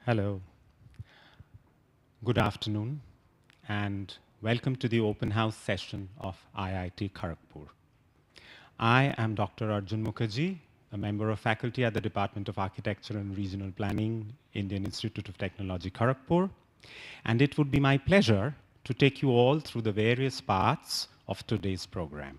Hello, good afternoon, and welcome to the open house session of IIT Kharagpur. I am Dr. Arjun Mukherjee, a member of faculty at the Department of Architecture and Regional Planning, Indian Institute of Technology, Kharagpur, and it would be my pleasure to take you all through the various parts of today's program.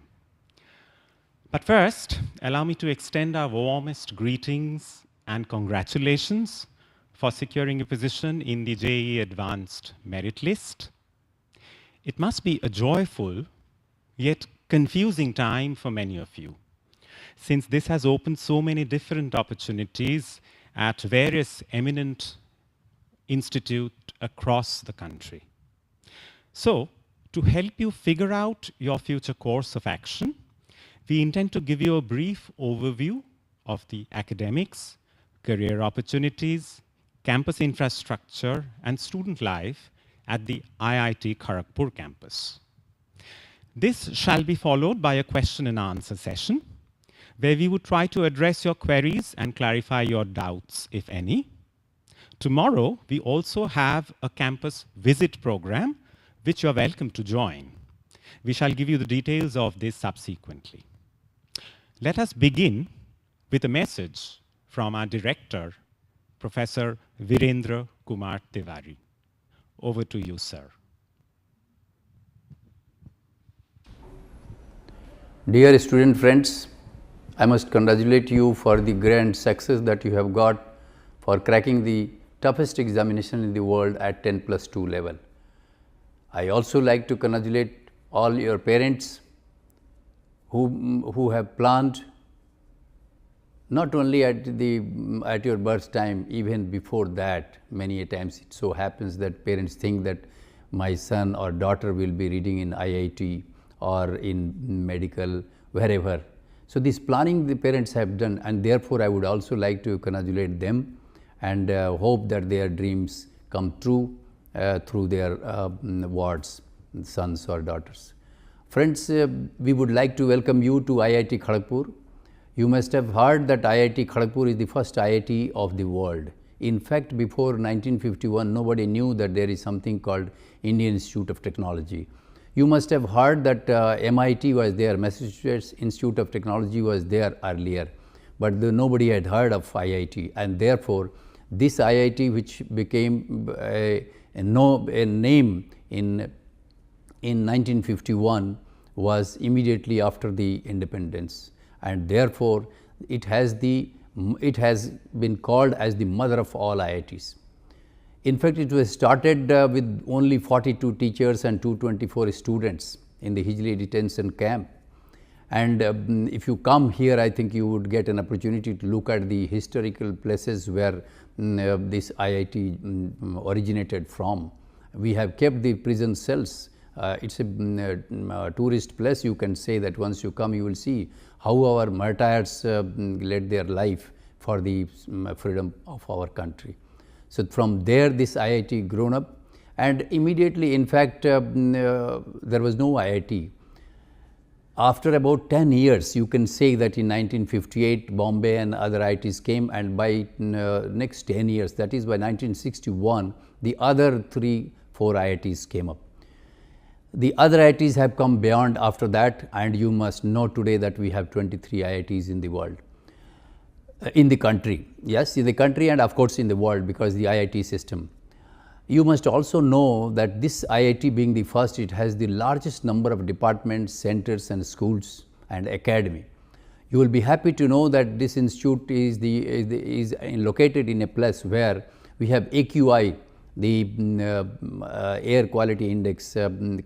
But first, allow me to extend our warmest greetings and congratulations for securing a position in the JEE Advanced Merit List. It must be a joyful yet confusing time for many of you, since this has opened so many different opportunities at various eminent institutes across the country. So, to help you figure out your future course of action, we intend to give you a brief overview of the academics, career opportunities, campus infrastructure, and student life at the IIT Kharagpur campus. This shall be followed by a question and answer session, where we would try to address your queries and clarify your doubts, if any. Tomorrow, we also have a campus visit program, which you're welcome to join. We shall give you the details of this subsequently. Let us begin with a message from our director, Professor Virendra Kumar Tiwari. Over to you, sir. Dear student friends, I must congratulate you for the grand success that you have got for cracking the toughest examination in the world at 10+2 level. I also like to congratulate all your parents who have planned not only at your birth time, even before that. Many a times it so happens that parents think that my son or daughter will be reading in IIT or in medical, wherever. So this planning the parents have done, and therefore I would also like to congratulate them and hope that their dreams come true through their wards, sons or daughters. Friends, we would like to welcome you to IIT Kharagpur. You must have heard that IIT Kharagpur is the first IIT of the world. In fact, before 1951, nobody knew that there is something called Indian Institute of Technology. You must have heard that MIT was there, Massachusetts Institute of Technology was there earlier, but nobody had heard of IIT, and therefore this IIT, which became a name in 1951, was immediately after the independence. And therefore, it has been called as the mother of all IITs. In fact, it was started with only 42 teachers and 224 students in the Hijli detention camp. And if you come here, I think you would get an opportunity to look at the historical places where this IIT originated from. We have kept the prison cells. It's a tourist place. You can say that once you come, you will see how our martyrs led their life for the freedom of our country. So from there, this IIT grown up, and immediately, in fact, there was no IIT. After about 10 years, you can say that in 1958, Bombay and other IITs came, and by next 10 years, that is by 1961, the other 3-4 IITs came up. The other IITs have come beyond after that, and you must know today that we have 23 IITs in the world, in the country. Yes, in the country and of course in the world, because the IIT system. You must also know that this IIT being the first, it has the largest number of departments, centers and schools and academy. You will be happy to know that this institute is located in a place where we have AQI. The air quality index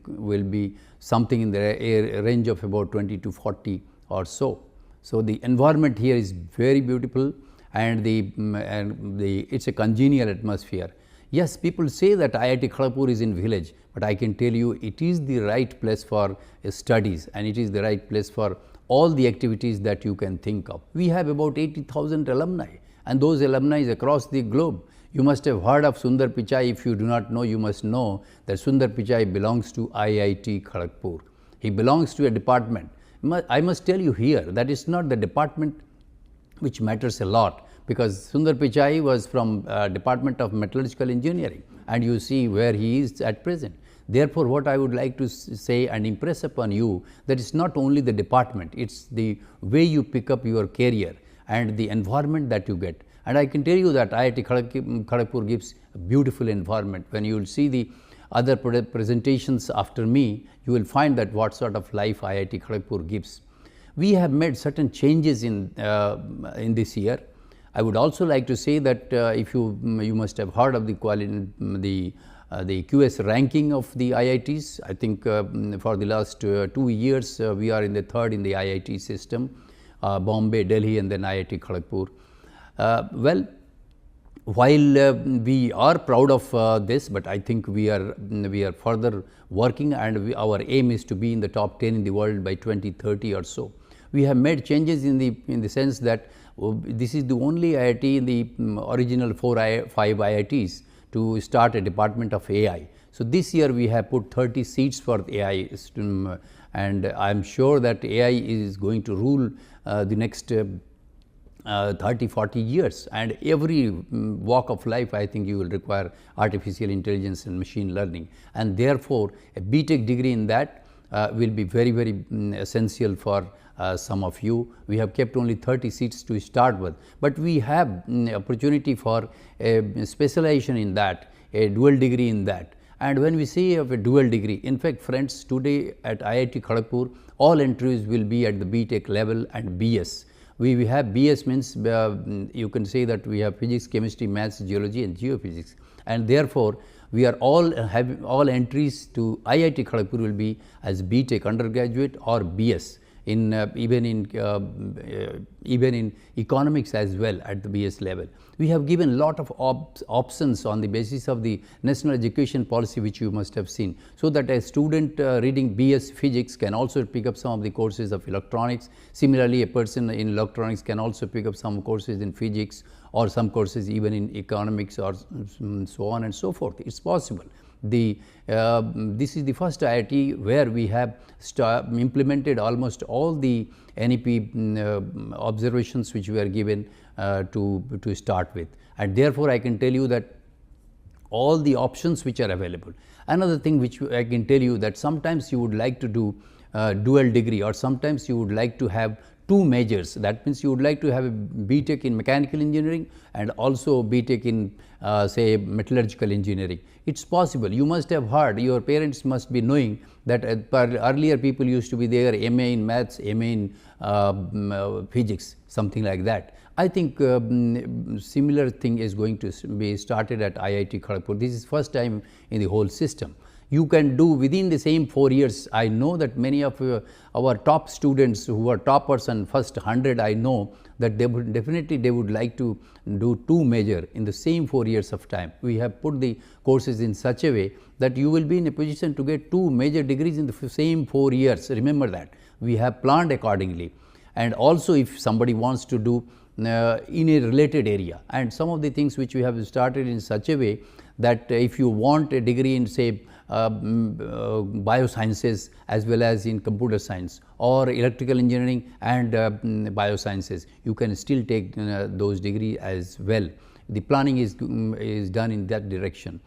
will be something in the range of about 20 to 40 or so. So the environment here is very beautiful, and it's a congenial atmosphere. Yes, people say that IIT Kharagpur is in village, but I can tell you it is the right place for studies, and it is the right place for all the activities that you can think of. We have about 80,000 alumni, and those alumni is across the globe. You must have heard of Sundar Pichai. If you do not know, you must know that Sundar Pichai belongs to IIT Kharagpur. He belongs to a department. I must tell you here that it's not the department which matters a lot, because Sundar Pichai was from Department of Metallurgical Engineering, and you see where he is at present. Therefore, what I would like to say and impress upon you, that it's not only the department, it's the way you pick up your career and the environment that you get. And I can tell you that IIT Kharagpur gives a beautiful environment. When you will see the other presentations after me, you will find that what sort of life IIT Kharagpur gives. We have made certain changes in this year. I would also like to say that if you must have heard of the QS ranking of the IITs. I think for the last 2 years we are in the third in the IIT system, Bombay, Delhi, and then IIT Kharagpur. Well, while we are proud of this, but I think we are further working, and our aim is to be in the top 10 in the world by 2030 or so. We have made changes in the sense that this is the only IIT in the original 5 IITs to start a department of AI. So this year we have put 30 seats for AI, and I am sure that AI is going to rule the next 30-40 years, and every walk of life I think you will require artificial intelligence and machine learning, and therefore a BTech degree in that will be very, very essential for some of you. We have kept only 30 seats to start with, but we have opportunity for a specialization in that, a dual degree in that. And when we say of a dual degree, in fact friends, today at IIT Kharagpur all entries will be at the BTech level and BS. We have BS means you can say that we have physics, chemistry, maths, geology and geophysics, and therefore we are all entries to IIT Kharagpur will be as BTech undergraduate or BS. Even in economics as well at the BS level. We have given lot of options on the basis of the national education policy, which you must have seen, so that a student reading BS physics can also pick up some of the courses of electronics. Similarly, a person in electronics can also pick up some courses in physics or some courses even in economics or so on and so forth. It's possible. This is the first IIT where we have implemented almost all the NEP observations which were given to start with, and therefore I can tell you that all the options which are available. Another thing which I can tell you, that sometimes you would like to do dual degree, or sometimes you would like to have 2 majors. That means you would like to have a BTech in mechanical engineering and also BTech in say metallurgical engineering. It's possible. You must have heard, your parents must be knowing that earlier people used to be there MA in maths, MA in physics, something like that. I think similar thing is going to be started at IIT Kharagpur. This is first time in the whole system. You can do within the same 4 years. I know that many of our top students who are toppers and first 100, I know that they would like to do 2 major in the same 4 years of time. We have put the courses in such a way that you will be in a position to get 2 major degrees in the same 4 years. Remember that. We have planned accordingly. And also if somebody wants to do in a related area, and some of the things which we have started in such a way that if you want a degree in say biosciences as well as in computer science or electrical engineering and biosciences, you can still take those degrees as well. The planning is done in that direction.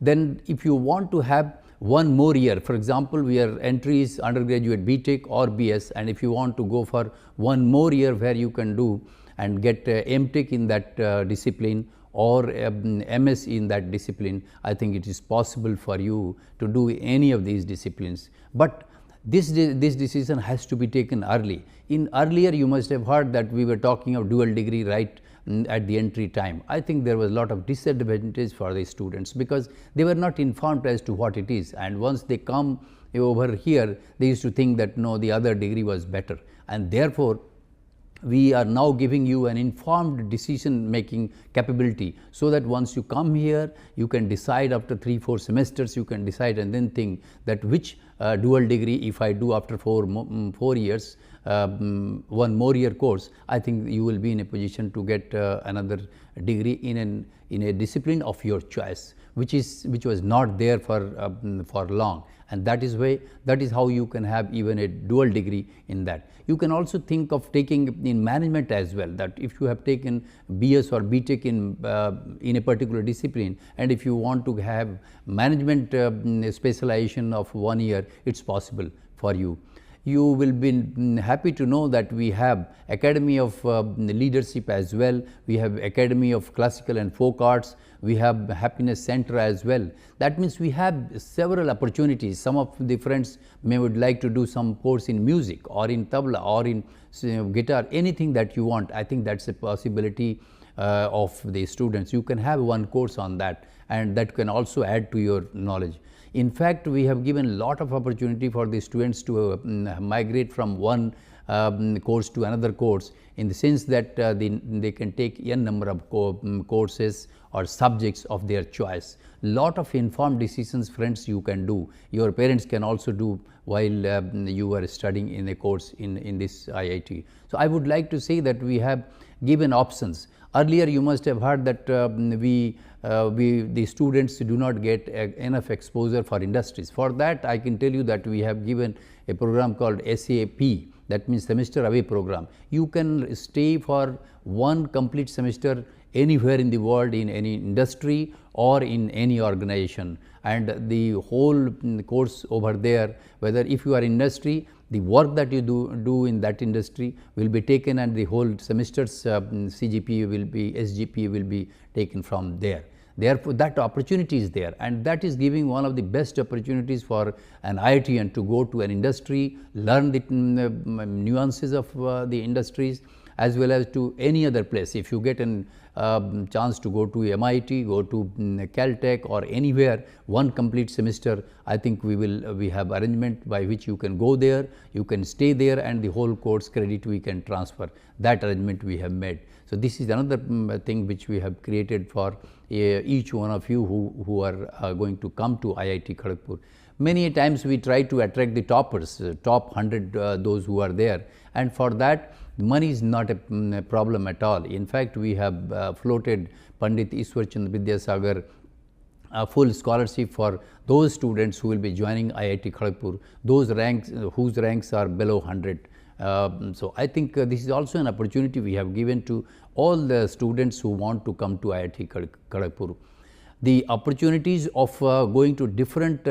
Then if you want to have 1 more year, for example, your entry is undergraduate BTech or BS, and if you want to go for 1 more year where you can do and get MTech in that discipline or MS in that discipline, I think it is possible for you to do any of these disciplines. But this decision has to be taken early. In earlier you must have heard that we were talking of dual degree right at the entry time. I think there was a lot of disadvantage for the students because they were not informed as to what it is, and once they come over here they used to think that no, the other degree was better, and therefore we are now giving you an informed decision making capability, so that once you come here you can decide after 3-4 semesters, you can decide and then think that which dual degree if I do after 4 years one more year course, I think you will be in a position to get another degree in a discipline of your choice, which was not there for long, and that is how you can have even a dual degree in that. You can also think of taking in management as well, that if you have taken BS or BTech in a particular discipline, and if you want to have management specialization of 1 year, it's possible for you. You will be happy to know that we have Academy of Leadership as well, we have Academy of Classical and Folk Arts, we have Happiness Center as well. That means we have several opportunities. Some of the friends may would like to do some course in music or in tabla or in guitar, anything that you want. I think that's a possibility of the students. You can have one course on that, and that can also add to your knowledge. In fact, we have given a lot of opportunity for the students to migrate from one course to another course, in the sense that they can take n number of courses or subjects of their choice. Lot of informed decisions, friends, you can do. Your parents can also do while you are studying in a course in this IIT. So I would like to say that we have given options. Earlier you must have heard that the students do not get enough exposure for industries. For that, I can tell you that we have given a program called SAP, that means semester away program. You can stay for one complete semester anywhere in the world, in any industry or in any organization, and the whole course over there, whether if you are industry, the work that you do in that industry will be taken, and the whole semester's CGPA will be, SGPA will be taken from there. Therefore, that opportunity is there, and that is giving one of the best opportunities for an IITian to go to an industry, learn the nuances of the industries, as well as to any other place. If you get an chance to go to MIT, go to Caltech or anywhere, one complete semester, I think we have arrangement by which you can go there, you can stay there, and the whole course credit we can transfer. That arrangement we have made. So this is another thing which we have created for each one of you who are going to come to IIT Kharagpur. Many times we try to attract the toppers, top 100 those who are there, and for that money is not a problem at all. In fact, we have floated Pandit Ishwar Chandra Vidyasagar full scholarship for those students who will be joining IIT Kharagpur, those ranks whose ranks are below 100. So I think this is also an opportunity we have given to all the students who want to come to IIT Kharagpur. The opportunities of going to different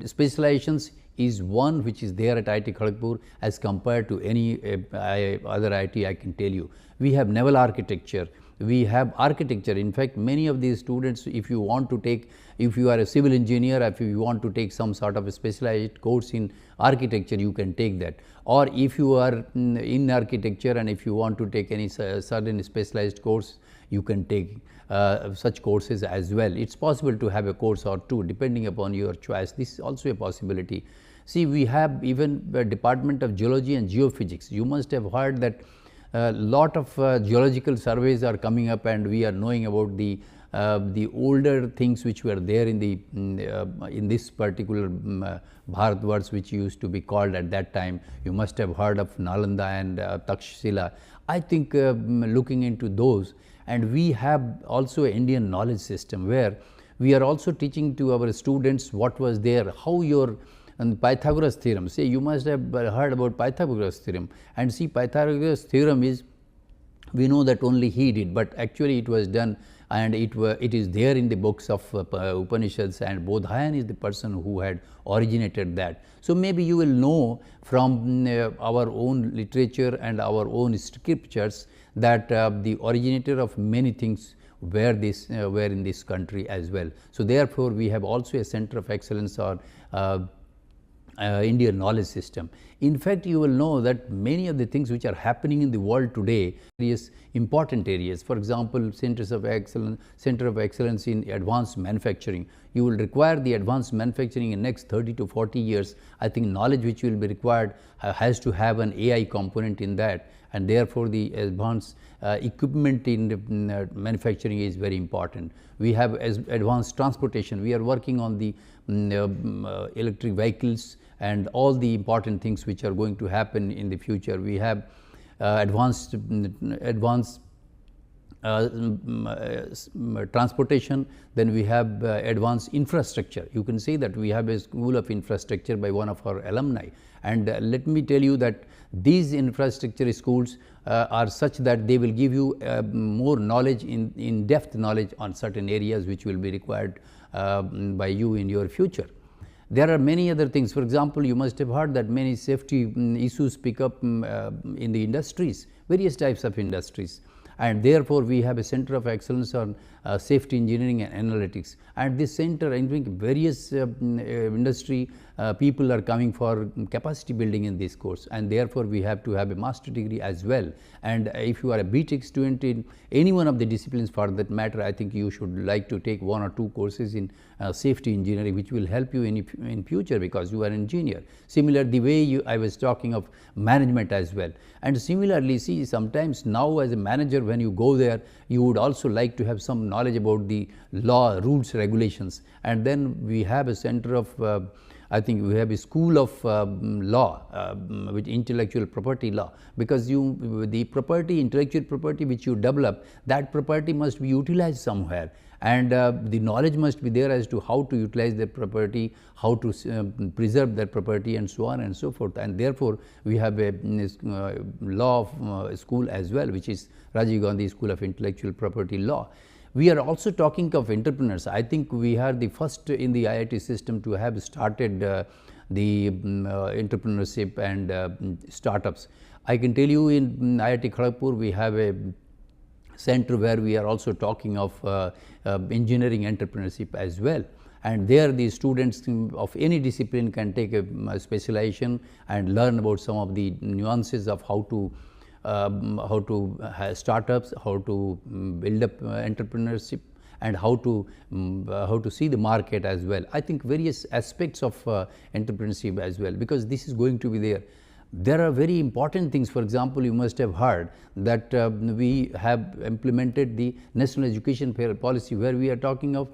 specializations is one which is there at IIT Kharagpur as compared to any other IIT. I can tell you, we have naval architecture, we have architecture. In fact, many of these students, if you want to take, if you are a civil engineer, if you want to take some sort of a specialized course in architecture, you can take that. Or if you are in architecture and if you want to take any certain specialized course, you can take such courses as well. It's possible to have a course or two depending upon your choice. This is also a possibility. See, we have even the Department of Geology and Geophysics. You must have heard that a lot of geological surveys are coming up, and we are knowing about the older things which were there in this particular Bharatvarsh, which used to be called at that time. You must have heard of Nalanda and Takshashila. I think looking into those, and we have also an Indian knowledge system where we are also teaching to our students what was there, how your Pythagoras theorem. Say, you must have heard about Pythagoras theorem, and see, Pythagoras theorem is, we know that only he did, but actually it was done, and it is there in the books of Upanishads, and Bodhayan is the person who had originated that. So maybe you will know from our own literature and our own scriptures that the originator of many things were in this country as well. So therefore, we have also a center of excellence on Indian knowledge system. In fact, you will know that many of the things which are happening in the world today, various important areas, for example, center of excellence in advanced manufacturing. You will require the advanced manufacturing in next 30 to 40 years. I think knowledge which will be required has to have an AI component in that, and therefore the advanced equipment in manufacturing is very important. We have advanced transportation. We are working on the electric vehicles and all the important things which are going to happen in the future. We have advanced transportation, then we have advanced infrastructure. You can say that we have a school of infrastructure by one of our alumni, and let me tell you that these infrastructure schools are such that they will give you more knowledge, in-depth knowledge on certain areas which will be required by you in your future. There are many other things. For example, you must have heard that many safety issues pick up in the industries, various types of industries, and therefore we have a center of excellence on safety engineering and analytics. And this center, I think various industry people are coming for capacity building in this course, and therefore we have to have a master degree as well. And if you are a BTech student in any one of the disciplines for that matter, I think you should like to take 1 or 2 courses in safety engineering, which will help you in future, because you are an engineer. Similar, the way I was talking of management as well. And similarly, see, sometimes now as a manager, when you go there, you would also like to have some knowledge about the law, rules, regulations. And then we have a center of I think we have a school of law, with intellectual property law, because the property, intellectual property which you develop, that property must be utilized somewhere, and the knowledge must be there as to how to utilize that property, how to preserve that property, and so on and so forth. And therefore, we have a law school as well, which is Rajiv Gandhi School of Intellectual Property Law. We are also talking of entrepreneurs. I think we are the first in the IIT system to have started the entrepreneurship and startups. I can tell you in IIT Kharagpur we have a center where we are also talking of engineering entrepreneurship as well. And there the students of any discipline can take a specialization and learn about some of the nuances of how to have startups, how to build up entrepreneurship, and how to see the market as well. I think various aspects of entrepreneurship as well, because this is going to be there. There are very important things. For example, you must have heard that we have implemented the National Education Policy, where we are talking of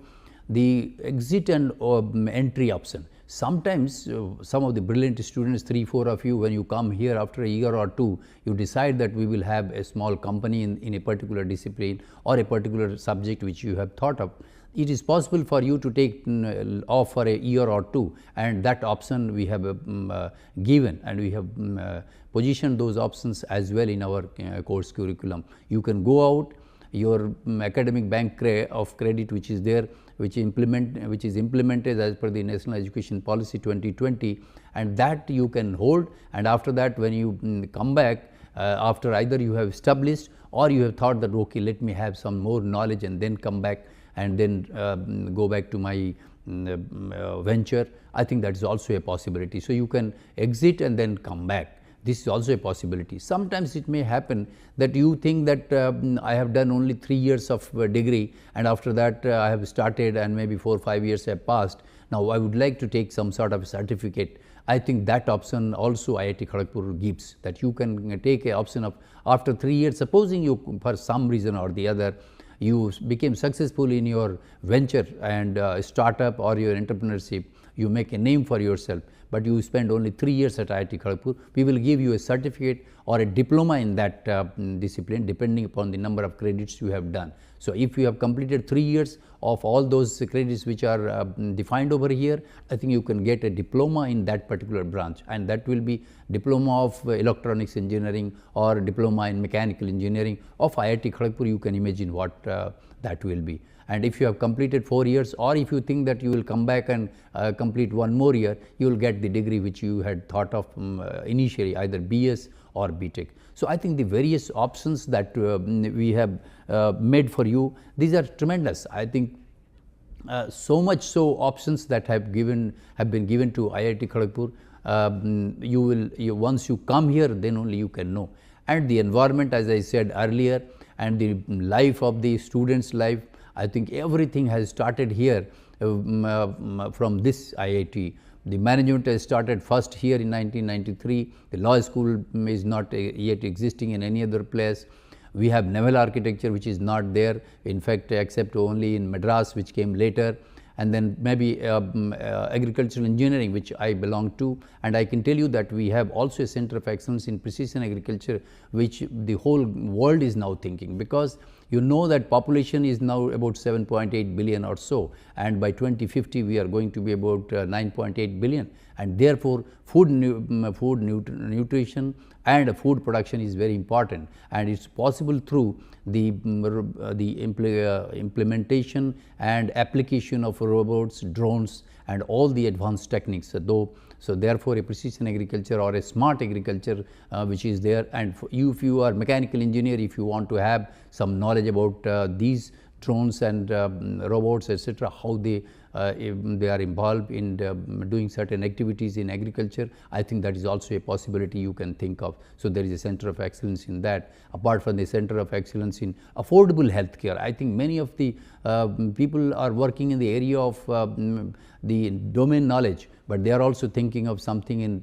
the exit and entry option. Sometimes some of the brilliant students, 3-4 of you, when you come here after a year or 2, you decide that we will have a small company in a particular discipline or a particular subject which you have thought of. It is possible for you to take off for a year or 2, and that option we have given, and we have positioned those options as well in our course curriculum. You can go out, your academic bank of credit which is there, which is implemented as per the National Education Policy 2020, and that you can hold. And after that, when you come back, after either you have established or you have thought that okay, let me have some more knowledge and then come back and then go back to my venture, I think that is also a possibility. So you can exit and then come back. This is also a possibility. Sometimes it may happen that you think that I have done only 3 years of degree, and after that I have started and maybe 4 or 5 years have passed. Now I would like to take some sort of certificate. I think that option also IIT Kharagpur gives, that you can take an option of after 3 years, supposing you for some reason or the other you became successful in your venture and startup or your entrepreneurship, you make a name for yourself, but you spend only 3 years at IIT Kharagpur, we will give you a certificate or a diploma in that discipline, depending upon the number of credits you have done. So if you have completed 3 years of all those credits which are defined over here, I think you can get a diploma in that particular branch, and that will be diploma of electronics engineering or diploma in mechanical engineering of IIT Kharagpur. You can imagine what that will be. And if you have completed 4 years, or if you think that you will come back and complete 1 more year, you will get the degree which you had thought of initially, either BS or BTech. So I think the various options that we have made for you, these are tremendous. I think so much so options that have been given to IIT Kharagpur. Once you come here, then only you can know. And the environment, as I said earlier, and the life of the students' life, I think everything has started here from this IIT. The management has started first here in 1993. The law school is not yet existing in any other place. We have naval architecture which is not there, in fact, except only in Madras, which came later. and then maybe agricultural engineering, which I belong to. And I can tell you that we have also a center of excellence in precision agriculture, which the whole world is now thinking, because you know that population is now about 7.8 billion or so, and by 2050 we are going to be about 9.8 billion, and therefore nutrition and food production is very important, and it's possible through the implementation and application of robots, drones, and all the advanced techniques. So therefore, a precision agriculture or a smart agriculture which is there, and if you are mechanical engineer, if you want to have some knowledge about these drones and robots, etc., how they are involved in doing certain activities in agriculture, I think that is also a possibility you can think of. So there is a center of excellence in that. Apart from the center of excellence in affordable healthcare, I think many of the people are working in the area of the domain knowledge, but they are also thinking of something in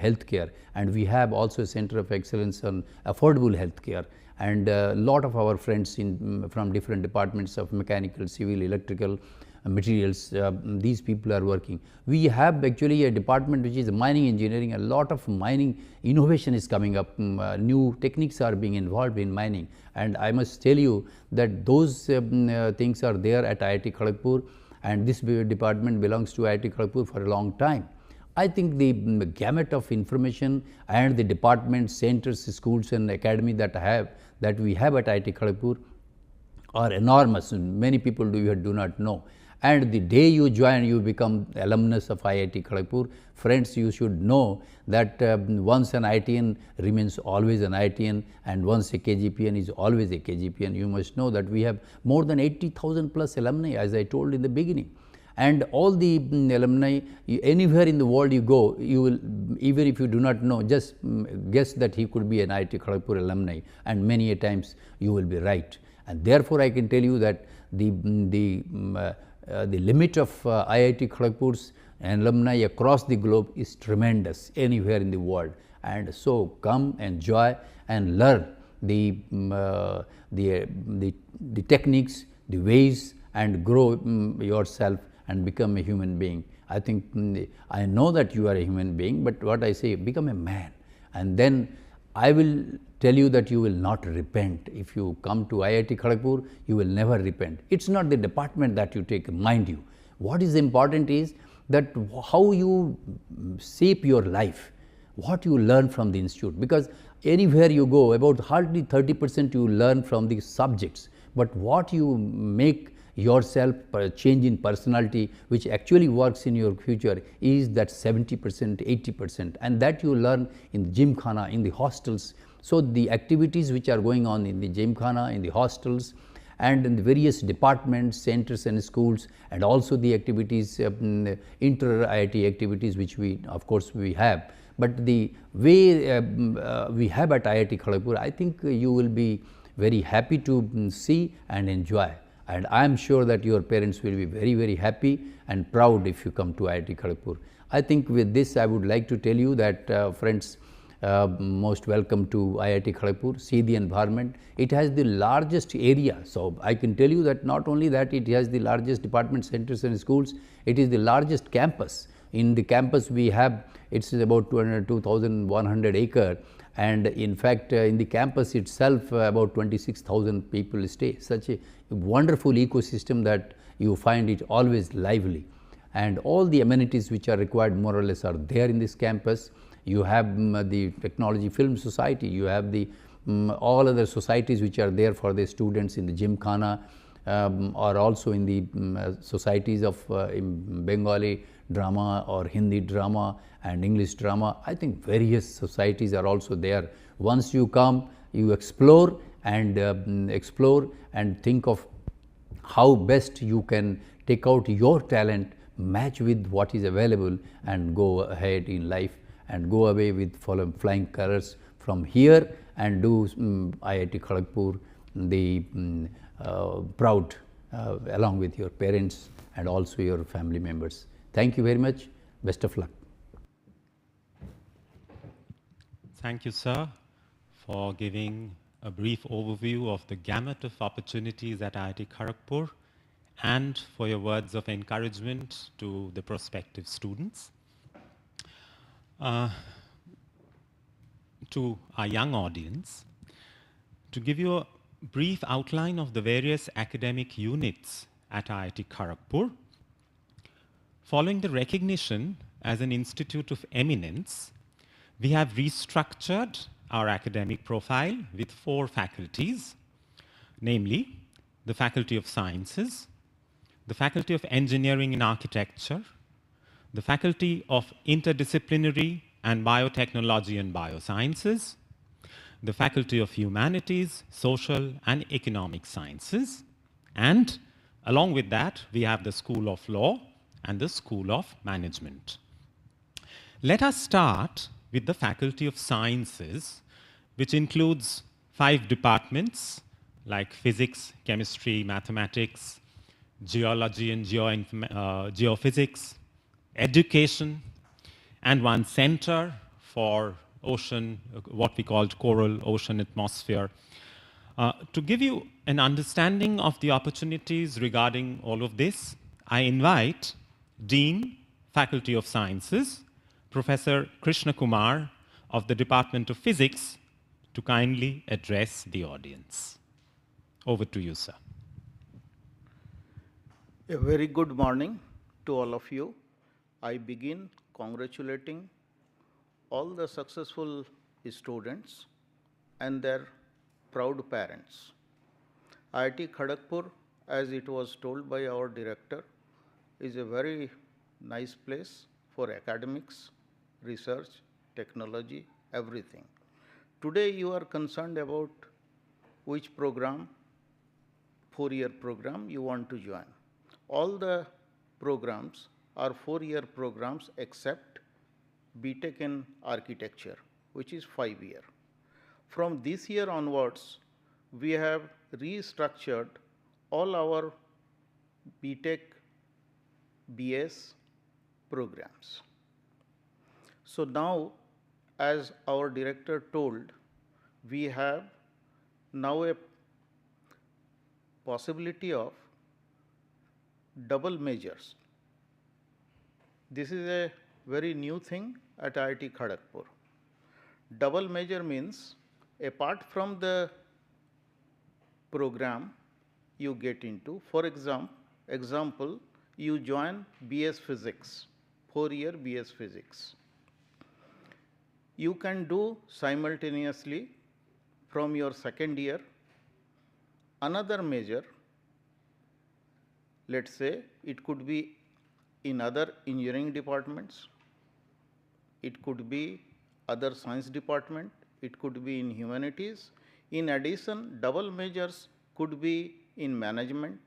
healthcare, and we have also a center of excellence on affordable healthcare. And a lot of our friends from different departments of mechanical, civil, electrical, materials, these people are working. We have actually a department which is mining engineering. A lot of mining innovation is coming up. New techniques are being involved in mining, and I must tell you that those things are there at IIT Kharagpur, and this department belongs to IIT Kharagpur for a long time. I think the gamut of information and the departments, centers, schools and academy that we have at IIT Kharagpur are enormous. Many people do not know. And the day you join, you become alumnus of IIT Kharagpur. Friends, you should know that once an IITian remains always an IITian, and once a KGPian is always a KGPian. You must know that we have more than 80,000 plus alumni, as I told in the beginning. And all the alumni, anywhere in the world you go, you will, even if you do not know, just guess that he could be an IIT Kharagpur alumni, and many a times you will be right. And therefore, I can tell you that the limit of IIT Kharagpur's alumni across the globe is tremendous, anywhere in the world. And so come, enjoy, and learn the techniques, the ways, and grow yourself and become a human being. I think I know that you are a human being, but what I say, become a man, and then I will tell you that you will not repent. If you come to IIT Kharagpur, you will never repent. It's not the department that you take, mind you. What is important is that how you shape your life, what you learn from the institute, because anywhere you go, about hardly 30% you learn from the subjects, but what you make yourself change in personality, which actually works in your future, is that 70%, 80%, and that you learn in the Gymkhana, in the hostels. So the activities which are going on in the Gymkhana, in the hostels, and in the various departments, centers and schools, and also the activities, inter-IIT activities, which we, of course, we have. But the way we have at IIT Kharagpur, I think you will be very happy to see and enjoy. And I am sure that your parents will be very, very happy and proud if you come to IIT Kharagpur. I think with this, I would like to tell you that, friends, most welcome to IIT Kharagpur. See the environment. It has the largest area. So I can tell you that not only that it has the largest department, centers and schools, it is the largest campus. In the campus we have, it's about 2,100 acre. And in fact, in the campus itself, about 26,000 people stay. Such a wonderful ecosystem that you find it always lively. And all the amenities which are required more or less are there in this campus. You have the Technology Film Society, you have the all other societies which are there for the students in the Gymkhana, or also in the societies of Bengali drama or Hindi drama and English drama. I think various societies are also there. Once you come, you explore and think of how best you can take out your talent, match with what is available, and go ahead in life and go away with flying colors from here, and do IIT Kharagpur the proud along with your parents and also your family members. Thank you very much. Best of luck. Thank you, sir, for giving a brief overview of the gamut of opportunities at IIT Kharagpur and for your words of encouragement to the prospective students. To our young audience, to give you a brief outline of the various academic units at IIT Kharagpur. Following the recognition as an institute of eminence, we have restructured our academic profile with 4 faculties, namely the Faculty of Sciences, the Faculty of Engineering and Architecture, the Faculty of Interdisciplinary and Biotechnology and Biosciences, the Faculty of Humanities, Social and Economic Sciences, and along with that, we have the School of Law and the School of Management. Let us start with the Faculty of Sciences, which includes 5 departments like physics, chemistry, mathematics, geology and geophysics, education, and 1 center for ocean, what we called coral ocean atmosphere. To give you an understanding of the opportunities regarding all of this, I invite Dean, Faculty of Sciences, Professor Krishna Kumar of the Department of Physics to kindly address the audience. Over to you, sir. A very good morning to all of you. I begin congratulating all the successful students and their proud parents. IIT Kharagpur, as it was told by our director, is a very nice place for academics, research, technology, everything. Today you are concerned about which program, 4-year program you want to join. All the programs are 4-year programs except BTech in architecture, which is 5-year. From this year onwards, we have restructured all our BTech, BS programs. So now, as our director told, we have now a possibility of double majors. This is a very new thing at IIT Kharagpur. Double major means apart from the program you get into, for example, you join BS Physics, 4-year BS Physics. You can do simultaneously from your 2nd year another major. Let's say it could be in other engineering departments, it could be other science department, it could be in humanities. In addition, double majors could be in management,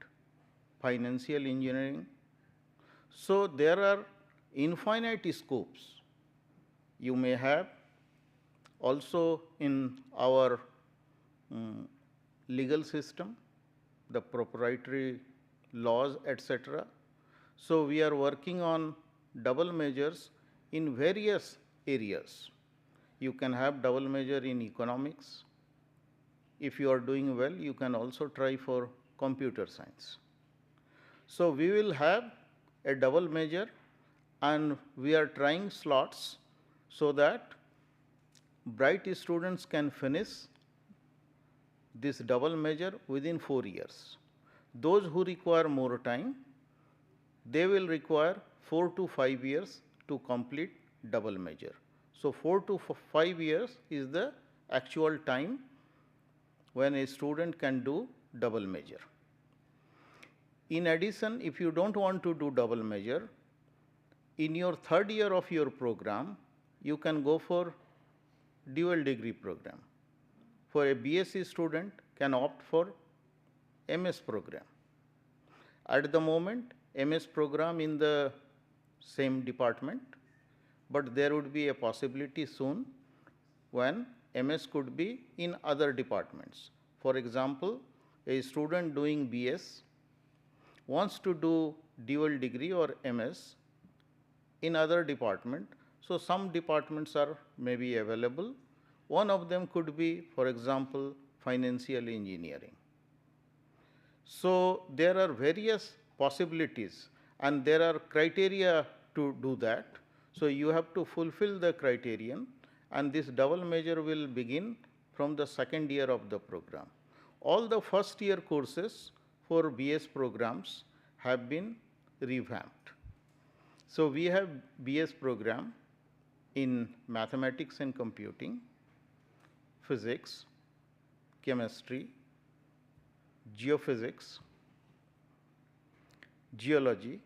financial engineering. So there are infinite scopes you may have also in our legal system, the proprietary laws, etc. So we are working on double majors in various areas. You can have double major in economics. If you are doing well, you can also try for computer science. So we will have a double major, and we are trying slots so that bright students can finish this double major within 4 years. Those who require more time, they will require 4 to 5 years to complete double major. So 4 to 5 years is the actual time when a student can do double major. In addition, if you don't want to do double major, in your 3rd year of your program, you can go for dual degree program. For a BSc student can opt for MS program. At the moment, MS program in the same department, but there would be a possibility soon when MS could be in other departments. For example, a student doing BS wants to do dual degree or MS in other department. So some departments are maybe available. One of them could be, for example, financial engineering. So there are various possibilities, and there are criteria to do that. So, you have to fulfill the criterion, and this double major will begin from the second year of the program. All the first year courses for BS programs have been revamped. So, we have BS program in mathematics and computing, physics, chemistry, geophysics, geology,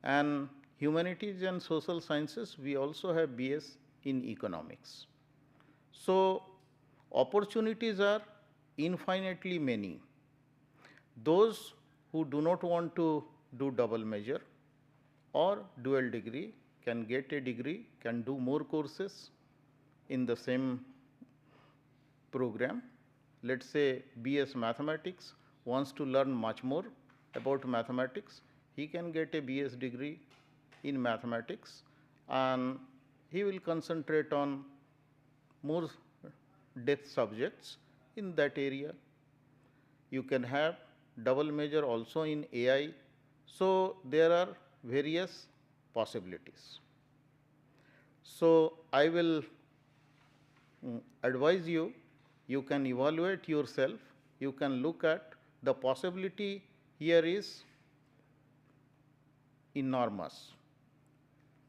and humanities and social sciences. We also have BS in economics. So, opportunities are infinitely many. Those who do not want to do double major or dual degree can get a degree, can do more courses in the same program. Let us say BS mathematics wants to learn much more about mathematics, he can get a BS degree in mathematics, and he will concentrate on more depth subjects in that area. You can have double major also in AI. So, there are various possibilities. So, I will advise you, you can evaluate yourself, you can look at the possibility here is enormous,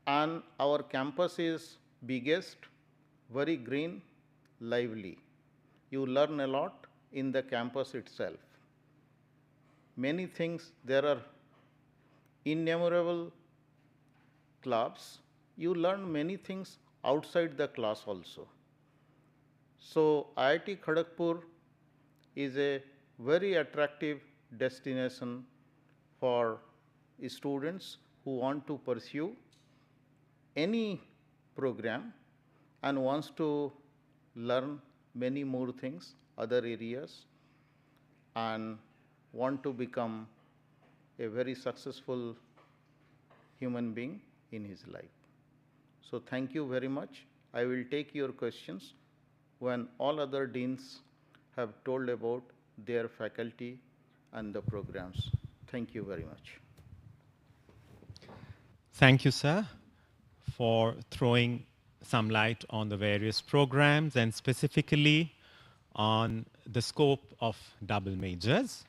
and our campus is biggest, very green, lively. You learn a lot in the campus itself. Many things, there are innumerable clubs, you learn many things outside the class also. So, IIT Kharagpur is a very attractive destination for students who want to pursue any program and wants to learn many more things, other areas, and want to become a very successful human being in his life. So, thank you very much. I will take your questions when all other deans have told about their faculty and the programs. Thank you very much. Thank you, sir, for throwing some light on the various programs and specifically on the scope of double majors.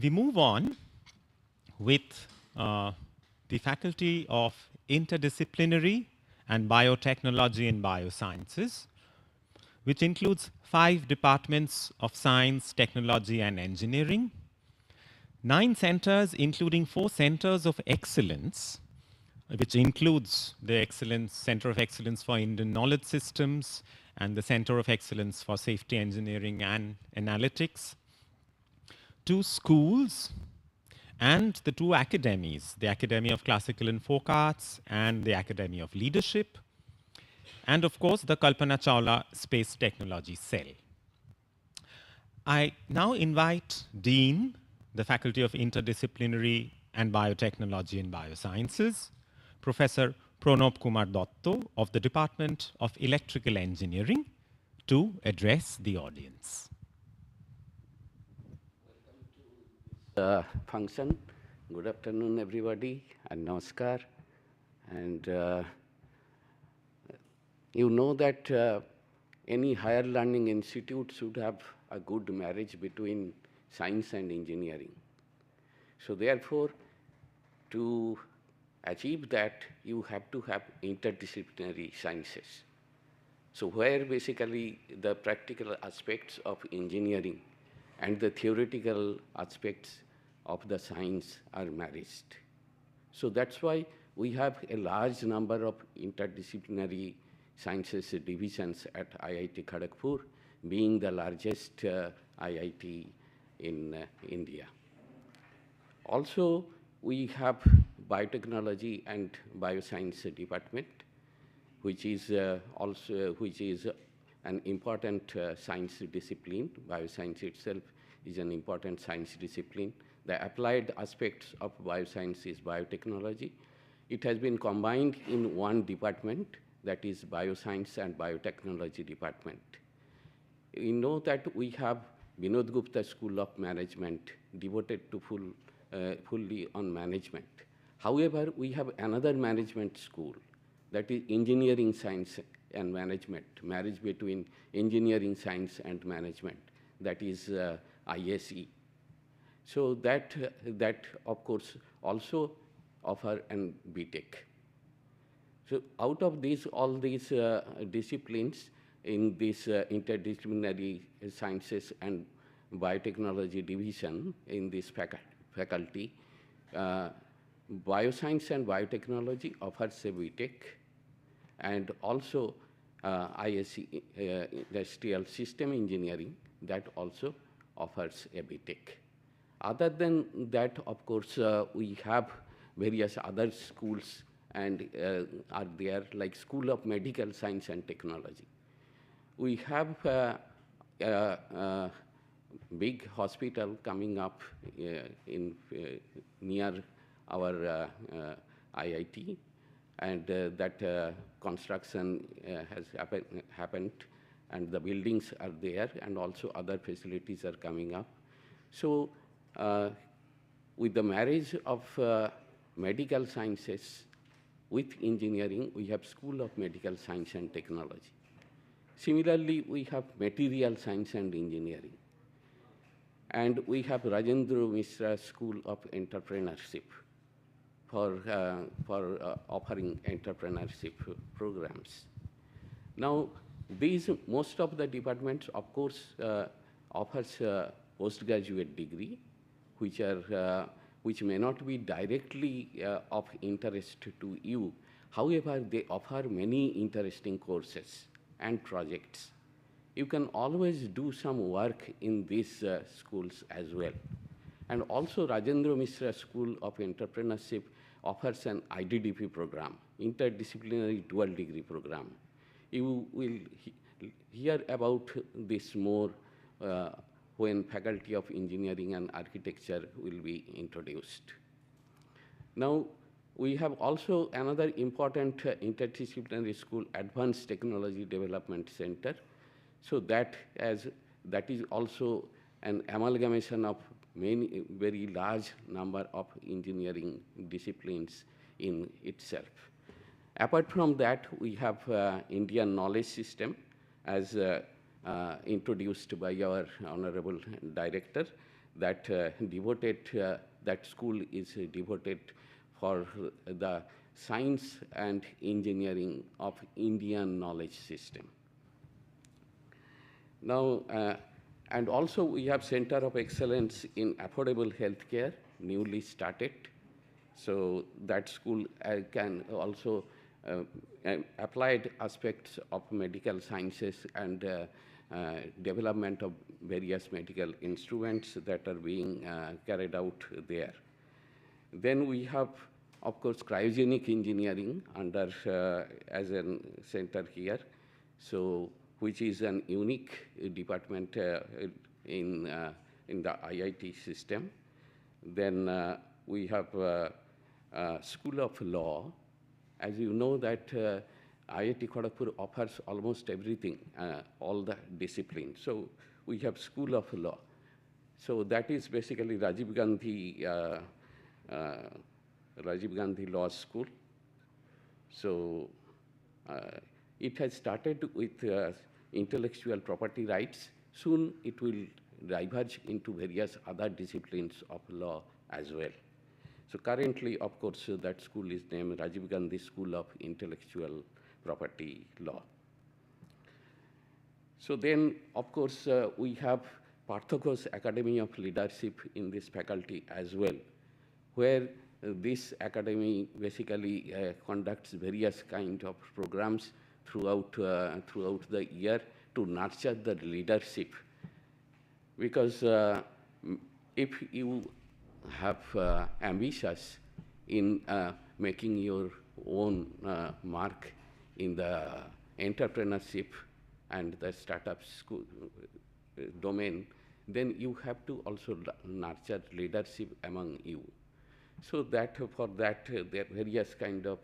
We move on with the Faculty of Interdisciplinary and Biotechnology and Biosciences, which includes 5 departments of science, technology, and engineering, 9 centers, including 4 centers of excellence, which includes the Center of Excellence for Indian Knowledge Systems and the Center of Excellence for Safety Engineering and Analytics, 2 schools, and the 2 academies, the Academy of Classical and Folk Arts and the Academy of Leadership, and of course the Kalpana Chawla Space Technology Cell. I now invite Dean, the Faculty of Interdisciplinary and Biotechnology and Biosciences, Professor Pranab Kumar Dotto of the Department of Electrical Engineering, to address the audience. Function. Good afternoon, everybody, and namaskar. And you know that any higher learning institute should have a good marriage between science and engineering. So therefore, to achieve that, you have to have interdisciplinary sciences. So where basically the practical aspects of engineering and the theoretical aspects of the science are married. So that's why we have a large number of interdisciplinary sciences divisions at IIT Kharagpur, being the largest IIT in India. Also, we have biotechnology and bioscience department, which is an important science discipline. Bioscience itself is an important science discipline. The applied aspects of bioscience is biotechnology. It has been combined in one department, that is Bioscience and Biotechnology Department. You know that we have Vinod Gupta School of Management devoted to full fully on management. However, we have another management school, that is engineering science and management, marriage between engineering science and management, that is ISE. So that of course also offer an BTech. So out of all these disciplines in this interdisciplinary sciences and biotechnology division in this faculty, bioscience and biotechnology offers a BTech, and also ISE, industrial system engineering, that also offers a BTech. Other than that, of course, we have various other schools and are there, like School of Medical Science and Technology. We have a big hospital coming up in near our IIT, and that construction has happened, and the buildings are there, and also other facilities are coming up. So with the marriage of medical sciences with engineering, we have School of Medical Science and Technology. Similarly, we have Material Science and Engineering. And we have Rajendra Mishra School of Entrepreneurship for offering entrepreneurship programs. Now, most of the departments, of course, offers postgraduate degree, which may not be directly of interest to you. However, they offer many interesting courses and projects. You can always do some work in these schools as well. And also, Rajendra Mishra School of Entrepreneurship offers an IDDP program, Interdisciplinary Dual Degree Program. You will hear about this more when Faculty of Engineering and Architecture will be introduced. Now, we have also another important interdisciplinary school, Advanced Technology Development Center. So that is also an amalgamation of many very large number of engineering disciplines in itself. Apart from that, we have Indian Knowledge System, as introduced by our Honorable Director, that that school is devoted for the science and engineering of Indian knowledge system. Now, and also we have Center of Excellence in Affordable Healthcare, newly started. So that school can also applied aspects of medical sciences and development of various medical instruments that are being carried out there. Then we have, of course, cryogenic engineering under as a center here, so which is an unique department in the IIT system. Then we have School of Law. As you know that IIT Kharagpur offers almost everything, all the disciplines. So we have School of Law. So that is basically Rajiv Gandhi Law School. So it has started with intellectual property rights. Soon it will diverge into various other disciplines of law as well. So currently, of course, that school is named Rajiv Gandhi School of Intellectual Property Law. So then, of course, we have Partha Ghosh Academy of Leadership in this faculty as well, where this academy basically conducts various kind of programs throughout the year to nurture the leadership. Because if you have ambitious in making your own mark in the entrepreneurship and the startup school domain, then you have to also nurture leadership among you. So that for that, there various kind of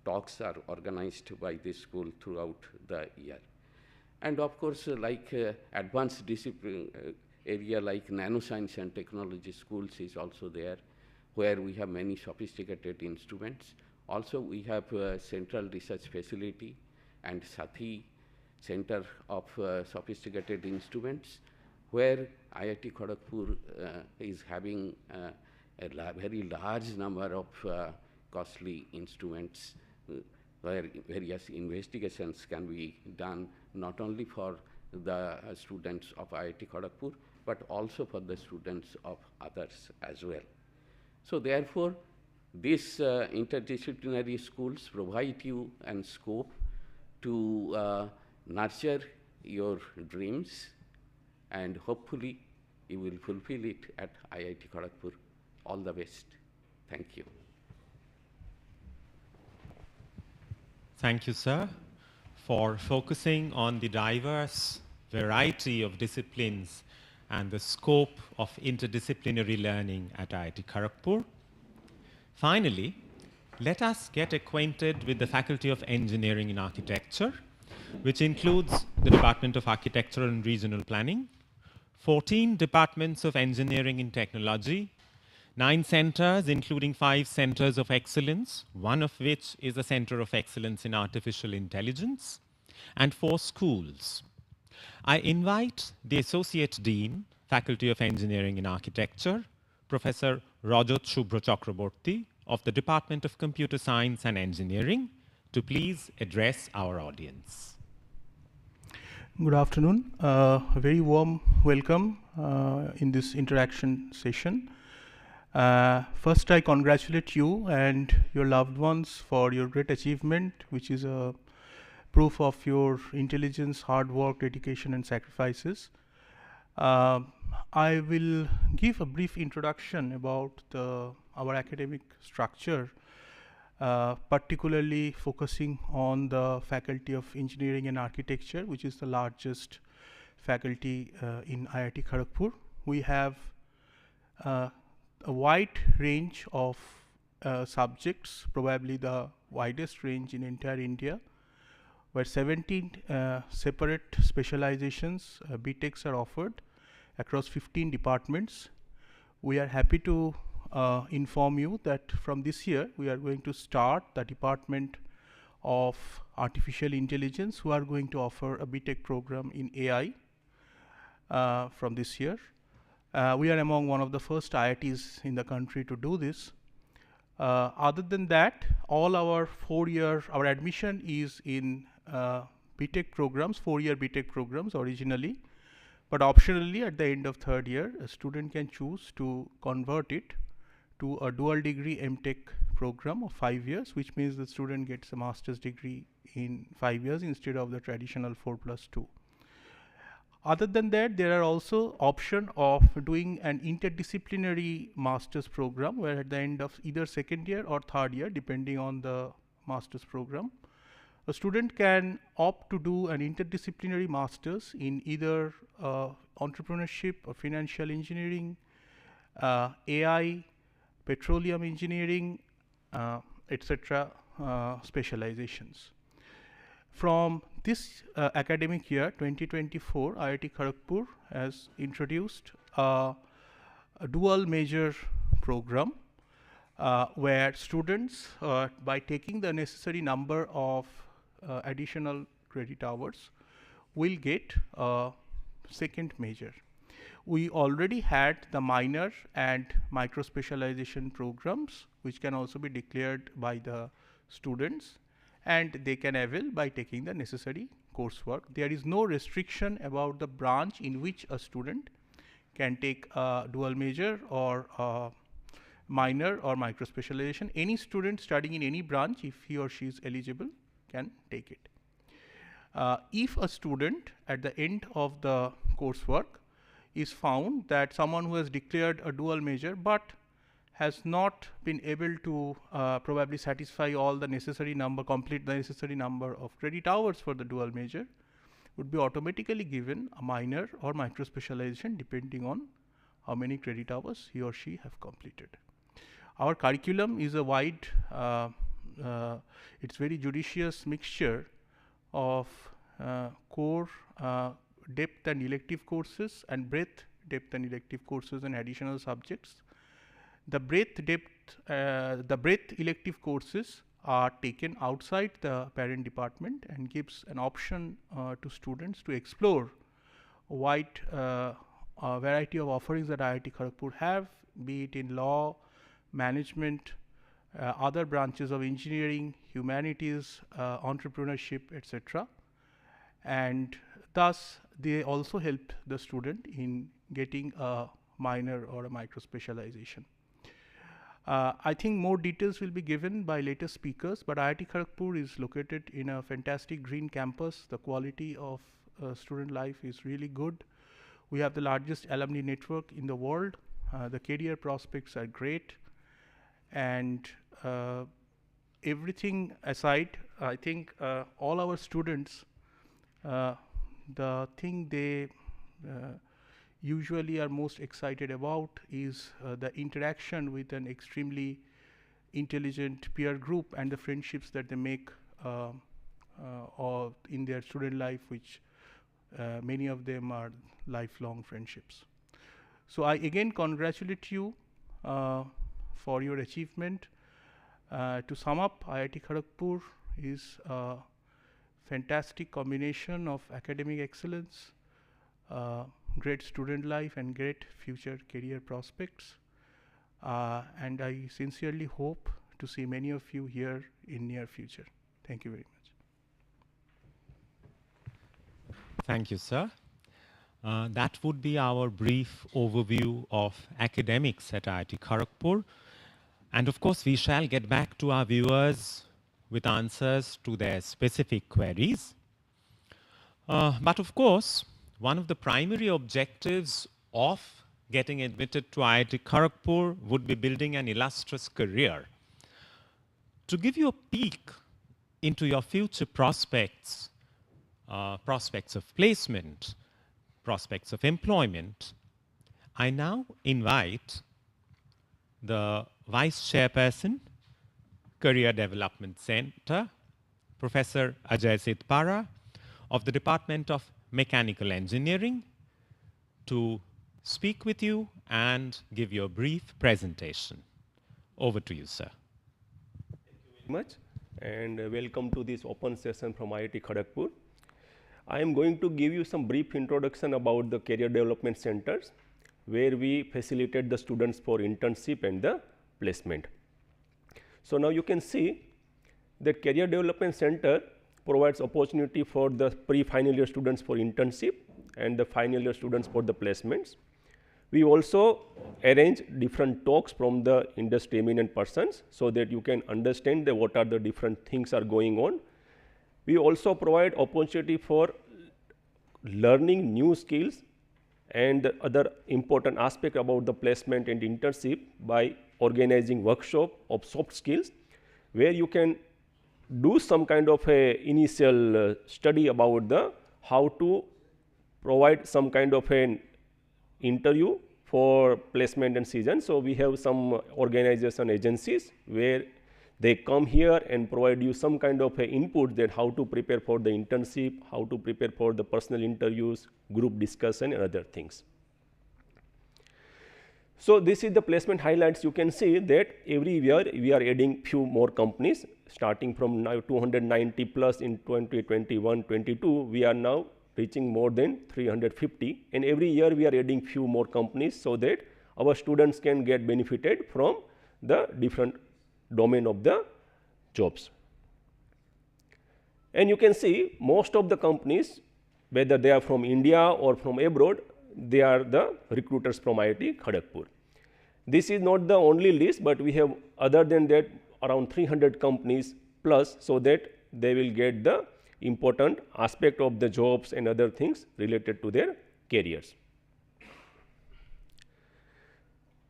talks are organized by this school throughout the year. And of course, like advanced discipline area like nanoscience and technology schools is also there. where we have many sophisticated instruments. Also, we have central research facility and Sathi Center of Sophisticated Instruments, where IIT Kharagpur is having a very large number of costly instruments where various investigations can be done not only for the students of IIT Kharagpur, but also for the students of others as well. So therefore, these interdisciplinary schools provide you a scope to nurture your dreams, and hopefully you will fulfill it at IIT Kharagpur. All the best. Thank you. Thank you, sir, for focusing on the diverse variety of disciplines and the scope of interdisciplinary learning at IIT Kharagpur. Finally, let us get acquainted with the Faculty of Engineering in Architecture, which includes the Department of Architecture and Regional Planning, 14 departments of engineering and technology, 9 centers, including 5 centers of excellence, one of which is a center of excellence in artificial intelligence, and 4 schools. I invite the Associate Dean, Faculty of Engineering and Architecture, Professor Rajat Shubhra Chakraborty of the Department of Computer Science and Engineering, to please address our audience. Good afternoon. A very warm welcome in this interaction session. First, I congratulate you and your loved ones for your great achievement, which is a proof of your intelligence, hard work, dedication, and sacrifices. I will give a brief introduction about our academic structure, particularly focusing on the Faculty of Engineering and Architecture, which is the largest faculty in IIT Kharagpur. We have a wide range of subjects, probably the widest range in entire India, where 17 separate specializations, BTechs are offered across 15 departments. We are happy to inform you that from this year, we are going to start the Department of Artificial Intelligence, who are going to offer a BTech program in AI from this year. We are among one of the first IITs in the country to do this. Other than that, all our our admission is in BTech programs, 4-year BTech programs originally, but optionally at the end of 3rd year, a student can choose to convert it to a dual degree MTech program of 5 years, which means the student gets a master's degree in 5 years instead of the traditional 4+2. Other than that, there are also option of doing an interdisciplinary master's program, where at the end of either 2nd year or 3rd year, depending on the master's program, a student can opt to do an interdisciplinary master's in either entrepreneurship or financial engineering, AI, petroleum engineering, etc. Specializations. From this academic year 2024, IIT Kharagpur has introduced a dual major program where students, by taking the necessary number of additional credit hours, will get a 2nd major. We already had the minor and micro specialization programs, which can also be declared by the students, and they can avail by taking the necessary coursework. There is no restriction about the branch in which a student can take a dual major or a minor or micro specialization. Any student studying in any branch, if he or she is eligible, can take it. If a student at the end of the coursework is found that someone who has declared a dual major but has not been able to probably satisfy all the necessary number, complete the necessary number of credit hours for the dual major, would be automatically given a minor or micro specialization depending on how many credit hours he or she have completed. Our curriculum is a wide, it's very judicious mixture of core, depth and elective courses, and breadth, depth and elective courses and additional subjects. the breadth elective courses are taken outside the parent department and gives an option to students to explore a wide variety of offerings that IIT Kharagpur have, be it in law, management, other branches of engineering, humanities, entrepreneurship, etc. And thus, they also help the student in getting a minor or a micro specialization. I think more details will be given by later speakers, but IIT Kharagpur is located in a fantastic green campus. The quality of student life is really good. We have the largest alumni network in the world. The career prospects are great. And everything aside, I think all our students, the thing they usually are most excited about is the interaction with an extremely intelligent peer group and the friendships that they make or in their student life, which many of them are lifelong friendships. So I again congratulate you for your achievement. To sum up, IIT Kharagpur is a fantastic combination of academic excellence, great student life and great future career prospects. And I sincerely hope to see many of you here in near future. Thank you very much. Thank you, sir. That would be our brief overview of academics at IIT Kharagpur. And of course, we shall get back to our viewers with answers to their specific queries. But of course, one of the primary objectives of getting admitted to IIT Kharagpur would be building an illustrious career. To give you a peek into your future prospects, prospects of placement, prospects of employment, I now invite the Vice Chairperson, Career Development Center, Professor Ajay Sitpara of the Department of Mechanical Engineering, to speak with you and give you a brief presentation. Over to you, sir. Thank you very much, and welcome to this open session from IIT Kharagpur. I am going to give you some brief introduction about the career development centers, where we facilitate the students for internship and the placement. So now you can see that career development center provides opportunity for the pre-final year students for internship and the final year students for the placements. We also arrange different talks from the industry eminent persons, so that you can understand what are the different things are going on. We also provide opportunity for learning new skills and other important aspect about the placement and internship by organizing workshop of soft skills, where you can do some kind of a initial study about the how to provide some kind of an interview for placement and season. So we have some organization agencies where they come here and provide you some kind of a input that how to prepare for the internship, how to prepare for the personal interviews, group discussion and other things. So this is the placement highlights. You can see that every year we are adding few more companies, starting from now 290 plus in 2021-22, we are now reaching more than 350, and every year we are adding few more companies, so that our students can get benefited from the different domain of the jobs. And you can see most of the companies, whether they are from India or from abroad, they are the recruiters from IIT Kharagpur. This is not the only list, but we have other than that around 300 companies plus, so that they will get the important aspect of the jobs and other things related to their careers.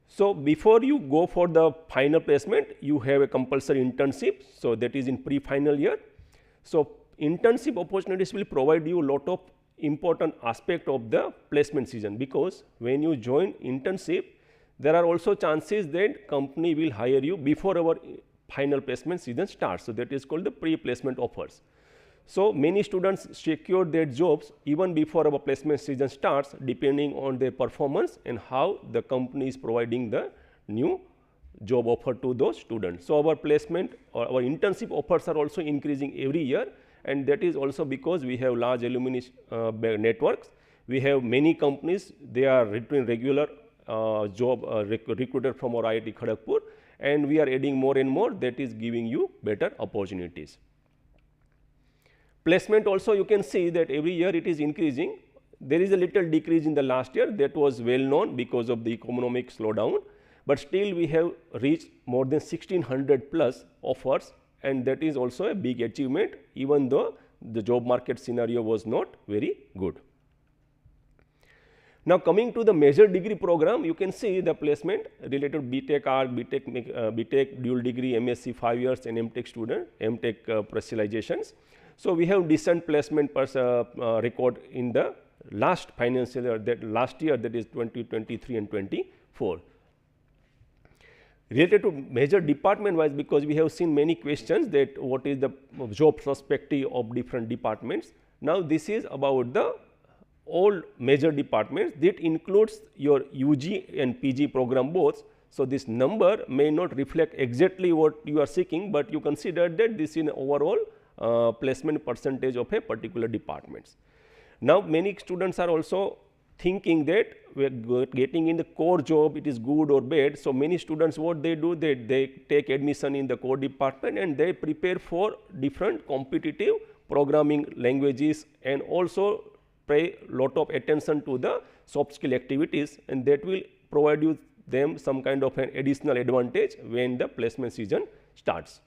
So before you go for the final placement, you have a compulsory internship, so that is in pre-final year. So internship opportunities will provide you a lot of important aspect of the placement season, because when you join internship, there are also chances that company will hire you before our final placement season starts. So that is called the pre-placement offers. So many students secure their jobs even before our placement season starts, depending on their performance and how the company is providing the new job offer to those students. So, our placement or our internship offers are also increasing every year, and that is also because we have large alumni networks. We have many companies, they are doing regular job recruited from our IIT Kharagpur, and we are adding more and more, that is giving you better opportunities. Placement also you can see that every year it is increasing. There is a little decrease in the last year, that was well known because of the economic slowdown, but still we have reached more than 1600 plus offers, and that is also a big achievement, even though the job market scenario was not very good. Now, coming to the major degree program, you can see the placement related to BTech ARC, BTech dual degree, MSc 5 years and MTech student, MTech specializations. So, we have decent placement record in the last financial year, that last year, that is 2023 and 24. Related to major department wise, because we have seen many questions that what is the job perspective of different departments. Now, this is about the all major departments, that includes your UG and PG program both. So, this number may not reflect exactly what you are seeking, but you consider that this is an overall placement percentage of a particular departments. Now, many students are also thinking that we are getting in the core job, it is good or bad. So, many students what they do, they take admission in the core department and they prepare for different competitive programming languages, and also pay lot of attention to the soft skill activities, and that will provide you them some kind of an additional advantage when the placement season starts.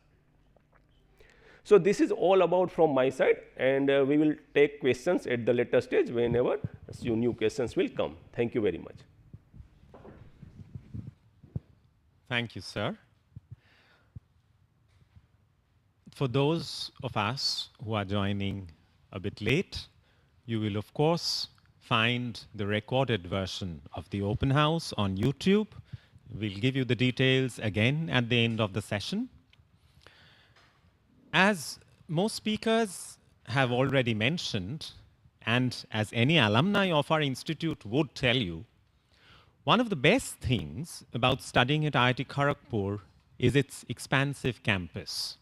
So, this is all about from my side, and we will take questions at the later stage whenever new questions will come. Thank you very much. Thank you, sir. For those of us who are joining a bit late, you will of course find the recorded version of the open house on YouTube. We'll give you the details again at the end of the session. As most speakers have already mentioned, and as any alumni of our institute would tell you, one of the best things about studying at IIT Kharagpur is its expansive campus.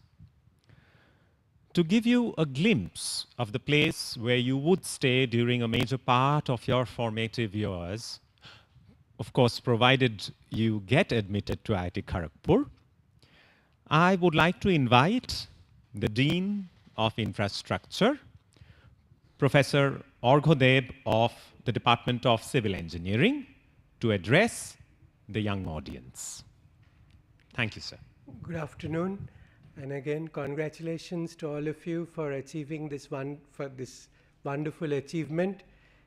To give you a glimpse of the place where you would stay during a major part of your formative years, of course, provided you get admitted to IIT Kharagpur, I would like to invite the Dean of Infrastructure, Professor Orghodeb of the Department of Civil Engineering, to address the young audience. Thank you, sir. Good afternoon, and again, congratulations to all of you for achieving this wonderful achievement.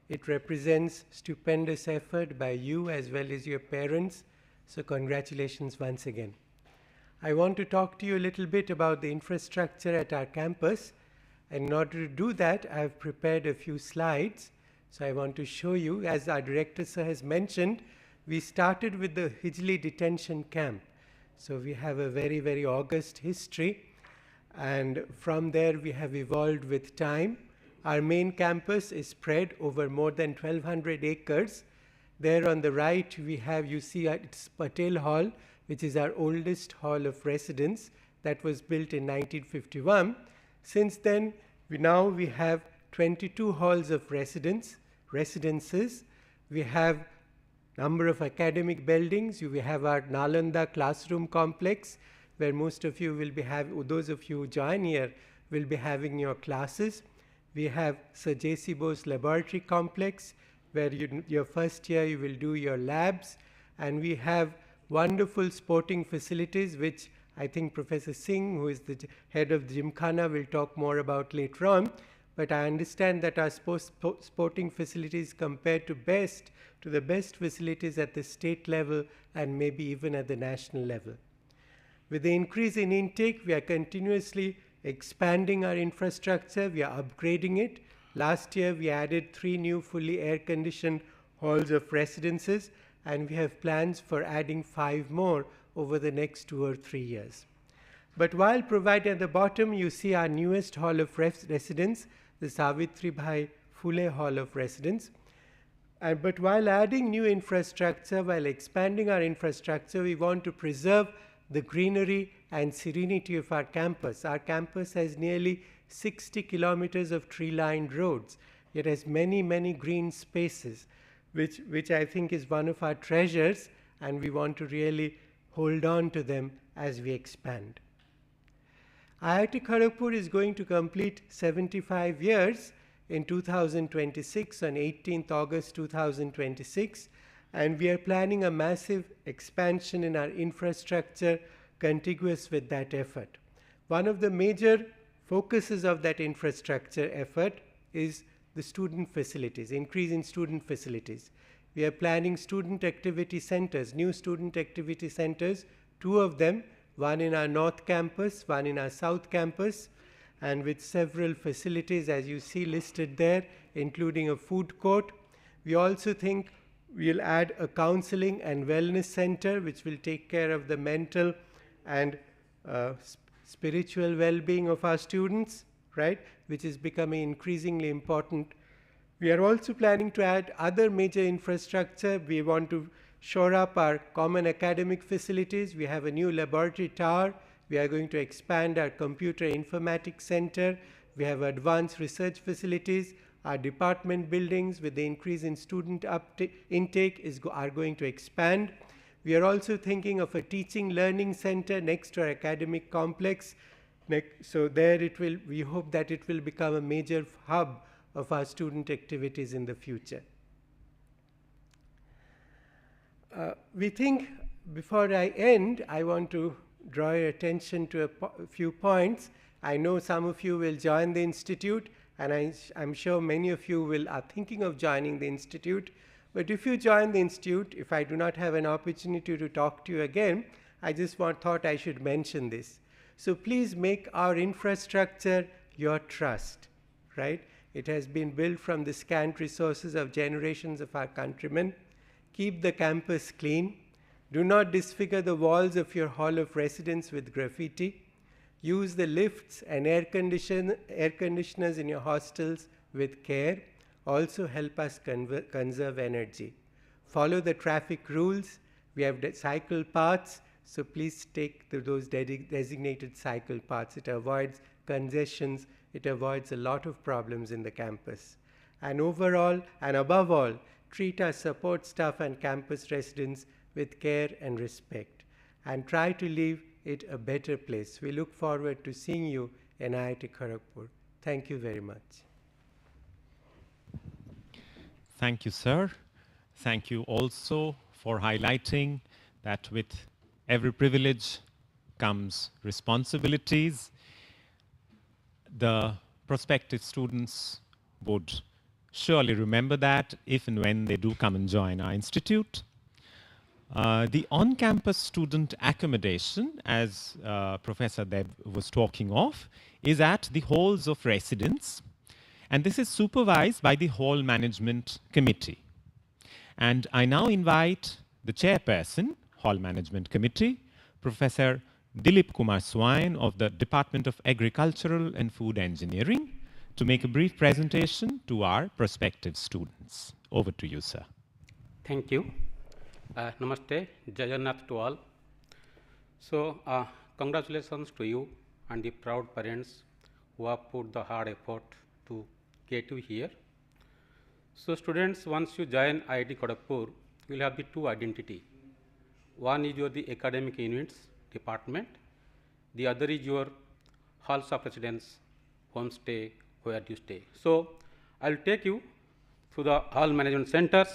It represents stupendous effort by you as well as your parents, so congratulations once again. I want to talk to you a little bit about the infrastructure at our campus. And in order to do that, I have prepared a few slides. So I want to show you, as our director sir has mentioned, we started with the Hijli detention camp. So we have a very, very august history. And from there, we have evolved with time. Our main campus is spread over more than 1,200 acres. There on the right, we have, you see, it's Patel Hall, which is our oldest hall of residence that was built in 1951. Since then, we have 22 halls of residences. We have number of academic buildings. We have our Nalanda classroom complex, where most of you will be those of you who join here will be having your classes. We have Sir J.C. Bose Laboratory Complex, where your first year you will do your labs. And we have wonderful sporting facilities, which I think Professor Singh, who is the head of the Gymkhana, will talk more about later on. But I understand that our sporting facilities compared to the best facilities at the state level and maybe even at the national level. With the increase in intake, we are continuously expanding our infrastructure. We are upgrading it. Last year, we added 3 new fully air-conditioned halls of residences, and we have plans for adding 5 more over the next 2 or 3 years. But while provided at the bottom, you see our newest hall of residence, the Savitribai Phule Hall of Residence. But while adding new infrastructure, while expanding our infrastructure, we want to preserve the greenery and serenity of our campus. Our campus has nearly 60 kilometers of tree-lined roads. It has many, many green spaces, which I think is one of our treasures, and we want to really hold on to them as we expand. IIT Kharagpur is going to complete 75 years in 2026, on 18th August 2026, and we are planning a massive expansion in our infrastructure contiguous with that effort. One of the major focuses of that infrastructure effort is the student facilities, increase in student facilities. We are planning student activity centers, new student activity centers, 2 of them, one in our North Campus, one in our South Campus, and with several facilities as you see listed there, including a food court. We also think we'll add a counseling and wellness center which will take care of the mental and spiritual well-being of our students, right, which is becoming increasingly important. We are also planning to add other major infrastructure. We want to shore up our common academic facilities. We have a new laboratory tower. We are going to expand our computer informatics center. We have advanced research facilities. Our department buildings, with the increase in student intake, are going to expand. We are also thinking of a teaching learning center next to our academic complex. So there we hope that it will become a major hub of our student activities in the future. We think, before I end, I want to draw your attention to a few points. I know some of you will join the institute, and I'm sure many of you are thinking of joining the institute. But if you join the institute, if I do not have an opportunity to talk to you again, I just thought I should mention this. So please make our infrastructure your trust, right? It has been built from the scant resources of generations of our countrymen. Keep the campus clean. Do not disfigure the walls of your hall of residence with graffiti. Use the lifts and air conditioners in your hostels with care. Also help us conserve energy. Follow the traffic rules. We have cycle paths, so please take those designated cycle paths. It avoids congestions. It avoids a lot of problems in the campus. And overall, and above all, treat our support staff and campus residents with care and respect, and try to leave it a better place. We look forward to seeing you in IIT Kharagpur. Thank you very much. Thank you, sir. Thank you also for highlighting that with every privilege comes responsibilities. The prospective students would surely remember that if and when they do come and join our institute. The on-campus student accommodation, as Professor Deb was talking of, is at the halls of residence, and this is supervised by the Hall Management Committee. And I now invite the chairperson, Hall Management Committee, Professor Dilip Kumar Swain of the Department of Agricultural and Food Engineering, to make a brief presentation to our prospective students. Over to you, sir. Thank you. Namaste, Jai Jagannath to all. So, congratulations to you and the proud parents who have put the hard effort to get you here. So, students, once you join IIT Kharagpur, you will have the 2 identity. One is the academic units department. The other is your halls of residence, homestay, where you stay. So, I will take you to the hall management centers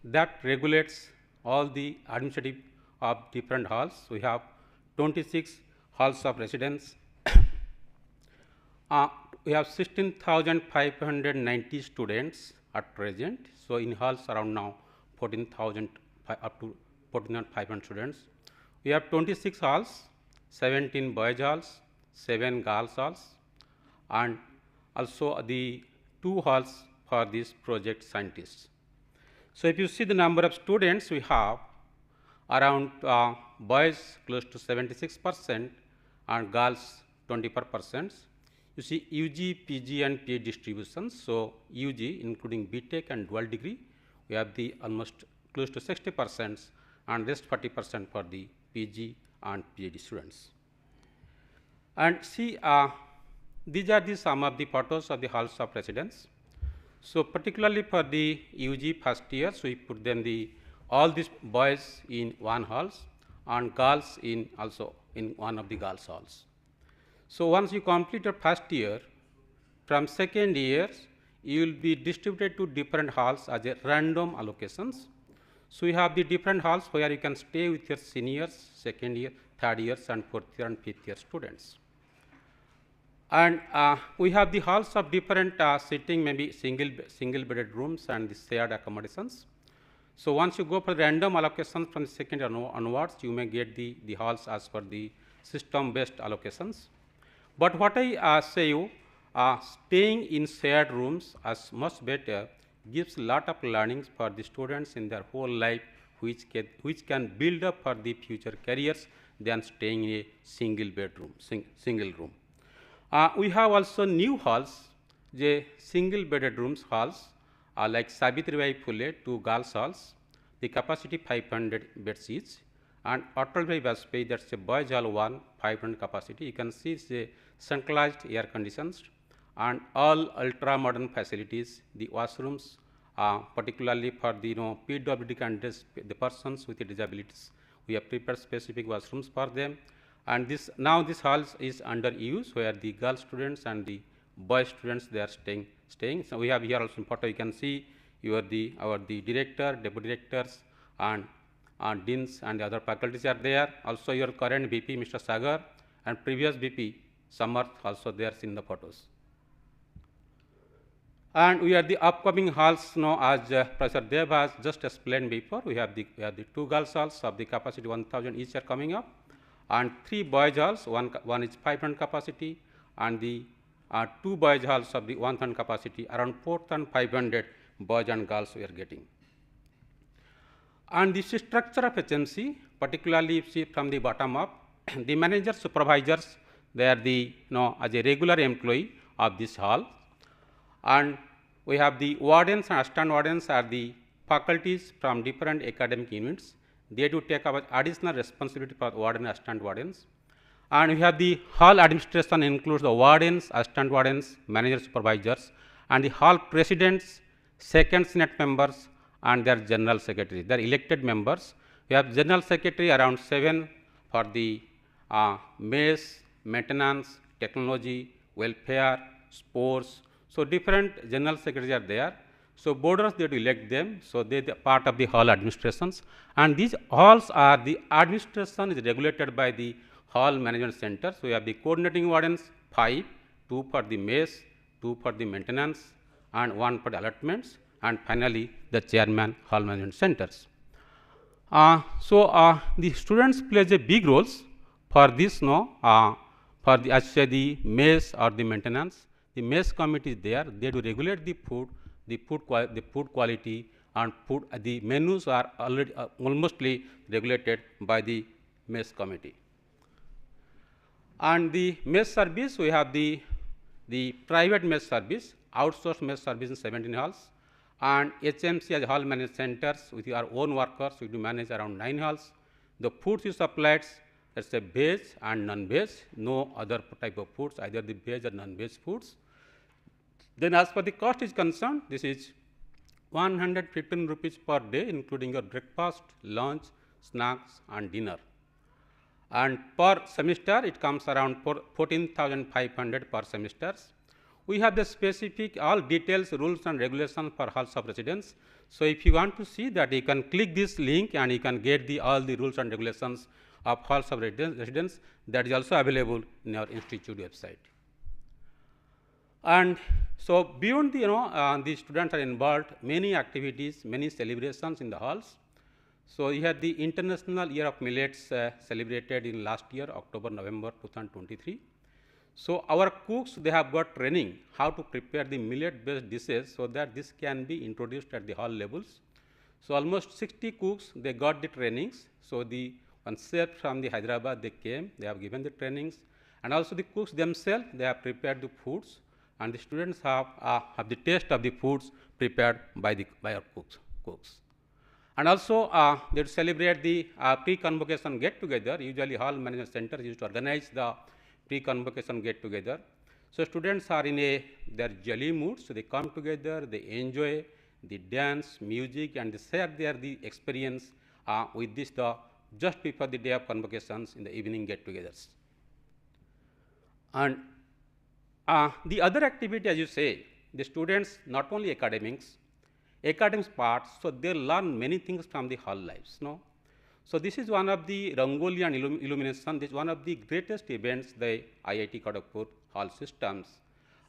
that regulates all the administrative of different halls. We have 26 halls of residence. We have 16,590 students at present. So, in halls around now 14,000 up to 14,500 students. We have 26 halls, 17 boys halls, 7 girls halls, and also the 2 halls for these project scientists. So, if you see the number of students, we have around boys close to 76% and girls 24%. you see UG, PG and PhD distributions. So, UG including BTech and dual degree, we have the almost close to 60% and rest 40% for the PG and PhD students. And see, these are the some of the photos of the halls of residence. So, particularly for the UG first years, we put them all these boys in one halls and girls in also in one of the girls halls. So, once you complete your first year, from second years, you will be distributed to different halls as a random allocations. So, you have the different halls where you can stay with your seniors, second year, third years and fourth year and fifth year students. And we have the halls of different sitting, maybe single bedded rooms and the shared accommodations. So, once you go for random allocations from the second year onwards, you may get the halls as per the system based allocations. But what I say you, staying in shared rooms as much better gives lot of learnings for the students in their whole life, which can build up for the future careers than staying in a single bedroom, single room. We have also new halls, the single bedded rooms halls like Savitribai Phule, 2 girls halls, the capacity 500 beds each, and Atalbhai Vajpayee, that's a boys hall 1, 500 capacity. You can see it's a centralized air conditions and all ultra modern facilities, the washrooms, particularly for the PWD candidates, the persons with the disabilities. We have prepared specific washrooms for them. And now this hall is under use, where the girl students and the boy students, they are staying. So, we have here also in photo, you can see our director, deputy directors and deans and the other faculties are there. Also your current VP Mr. Sagar and previous VP Samarth also there in the photos. And we have the upcoming halls now, as Professor Dev has just explained before. We have the 2 girls halls of the capacity 1000 each are coming up, and 3 boys halls, one is 500 capacity, and the 2 boys halls of the 1000 capacity, around 4500 boys and girls we are getting. And this structure of HMC, particularly if see from the bottom up, the managers, supervisors, they are the as a regular employee of this hall, and we have the wardens and assistant wardens are the faculties from different academic units. They do take our additional responsibility for warden and assistant wardens. And we have the hall administration includes the wardens, assistant wardens, manager supervisors, and the hall presidents, second senate members and their general secretary. They are elected members. We have general secretary around 7 for the mess, maintenance, technology, welfare, sports. So, different general secretaries are there. So, boarders they have to elect them. So, they are part of the hall administrations, and these halls are the administration is regulated by the hall management center. So, we have the coordinating wardens 5, 2 for the mess, 2 for the maintenance and 1 for the allotments, and finally, the chairman hall management centers. The students plays a big roles for this for the as say the mess or the maintenance. The mess committee is there, they do regulate the food quality, and the menus are already almostly regulated by the mess committee. And the mess service, we have the private mess service, outsourced mess service in 17 halls, and HMC as hall management centers with our own workers, we do manage around 9 halls. The foods is supplied, that's a veg and non-veg, no other type of foods, either the veg or non-veg foods. Then as for the cost is concerned, this is 115 rupees per day, including your breakfast, lunch, snacks and dinner. And per semester, it comes around 14,500 per semester. We have the specific all details, rules and regulations for halls of residence. So, if you want to see that, you can click this link and you can get all the rules and regulations of halls of residence that is also available in our institute website. And so, beyond the students are involved many activities, many celebrations in the halls. So, we had the International Year of Millets celebrated in last year, October, November 2023. So, our cooks, they have got training how to prepare the millet based dishes, so that this can be introduced at the hall levels. So, almost 60 cooks, they got the trainings. So, one chef from the Hyderabad, they came, they have given the trainings, And also the cooks themselves, they have prepared the foods, and the students have the taste of the foods prepared by our cooks. And also they celebrate the pre-convocation get-together. Usually all management centers used to organize the pre-convocation get-together. So students are in their jolly mood, so they come together, they enjoy the dance, music, and they share the experience with this just before the day of convocations in the evening get-togethers. And the other activity, as you say, the students not only academics part, so they learn many things from the hall lives. No? So this is one of the Rangoli and illumination. This is one of the greatest events the IIT Kharagpur hall systems,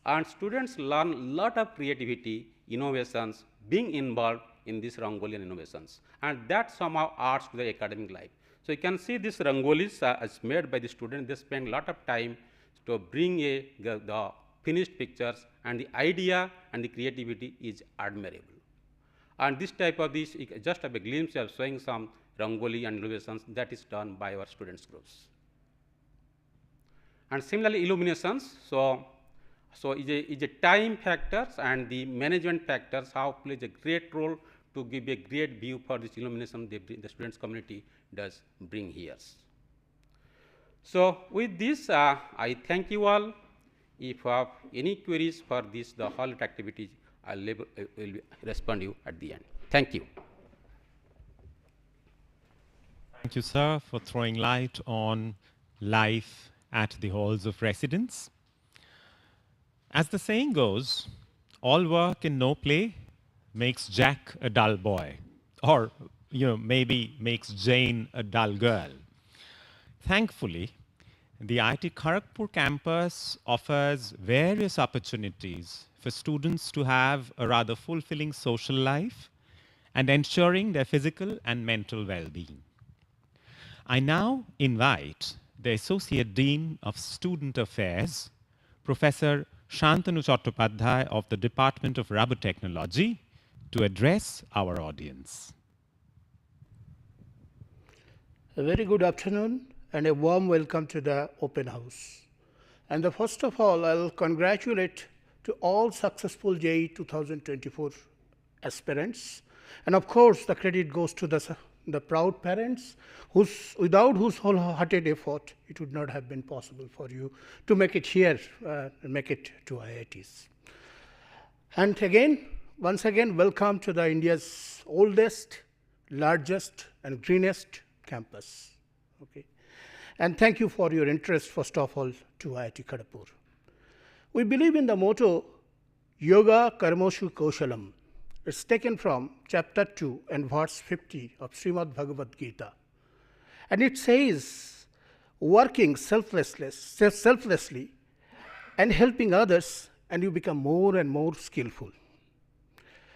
and students learn a lot of creativity, innovations, being involved in these Rangoli and innovations, and that somehow adds to the academic life. So you can see this Rangolis as made by the students. They spend a lot of time to bring the finished pictures, and the idea and the creativity is admirable. And this type of this, just have a glimpse of showing some Rangoli and illuminations that is done by our students groups. And similarly, illuminations, so is a time factors and the management factors how plays a great role to give a great view for this illumination the students community does bring here. So with this, I thank you all. If you have any queries for this, the hall activities, I will respond you at the end. Thank you. Thank you, sir, for throwing light on life at the halls of residence. As the saying goes, all work and no play makes Jack a dull boy, or maybe makes Jane a dull girl. Thankfully, the IIT Kharagpur campus offers various opportunities for students to have a rather fulfilling social life and ensuring their physical and mental well-being. I now invite the Associate Dean of Student Affairs, Professor Shantanu Chattopadhyay of the Department of Rubber Technology, to address our audience. A very good afternoon and a warm welcome to the open house. And first of all, I'll congratulate to all successful JEE 2024 aspirants. And of course, the credit goes to the proud parents without whose wholehearted effort, it would not have been possible for you to make it here, make it to IITs. And again, once again, welcome to the India's oldest, largest, and greenest campus. Okay. And thank you for your interest, first of all, to IIT Kharagpur. We believe in the motto, Yoga Karmoshu Koshalam. It's taken from chapter 2 and verse 50 of Srimad Bhagavad Gita. And it says, working selflessly and helping others, and you become more and more skillful.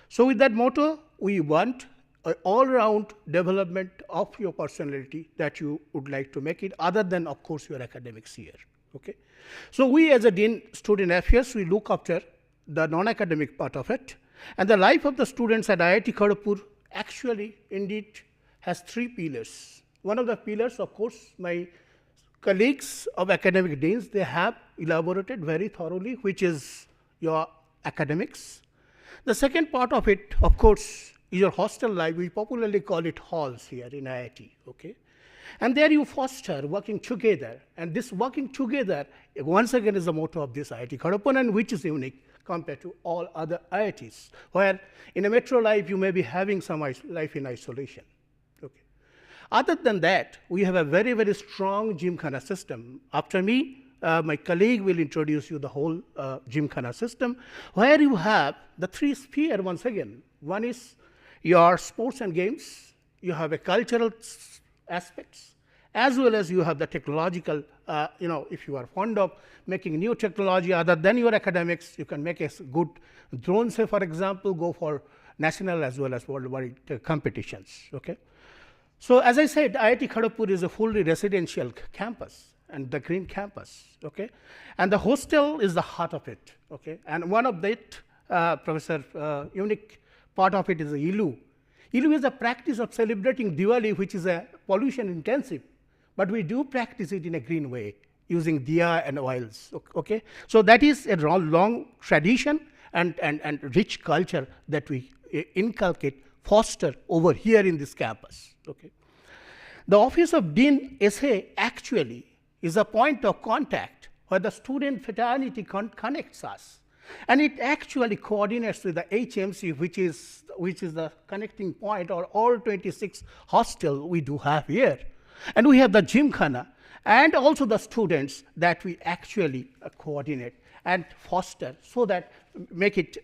So with that motto, we want an all-round development of your personality that you would like to make it, other than, of course, your academics here. Okay? So we as a Dean Student Affairs, we look after the non-academic part of it. And the life of the students at IIT Kharagpur actually, indeed, has 3 pillars. One of the pillars, of course, my colleagues of academic deans, they have elaborated very thoroughly, which is your academics. The second part of it, of course, is your hostel life. We popularly call it halls here in IIT. Okay? And there you foster working together. And this working together, once again, is the motto of this IIT Kharagpur, and which is unique compared to all other IITs, where in a metro life, you may be having some life in isolation. Okay. Other than that, we have a very, very strong Gymkhana system. After me, my colleague will introduce you the whole Gymkhana system, where you have the 3 spheres once again. One is your sports and games, you have a cultural aspects, as well as you have the technological, if you are fond of making new technology other than your academics, you can make a good drone, say, for example, go for national as well as worldwide competitions. Okay? So as I said, IIT Kharagpur is a fully residential campus and the green campus. Okay? And the hostel is the heart of it. Okay? And one of that, Professor, unique part of it is the Ilu. Ilu is a practice of celebrating Diwali, which is a pollution intensive, but we do practice it in a green way using diya and oils. Okay, so that is a long tradition and rich culture that we inculcate, foster over here in this campus. Okay, the Office of Dean SA actually is a point of contact where the student fraternity connects us, and it actually coordinates with the HMC, which is the connecting point, or all 26 hostels we do have here. And we have the Gymkhana and also the students that we actually coordinate and foster, so that make it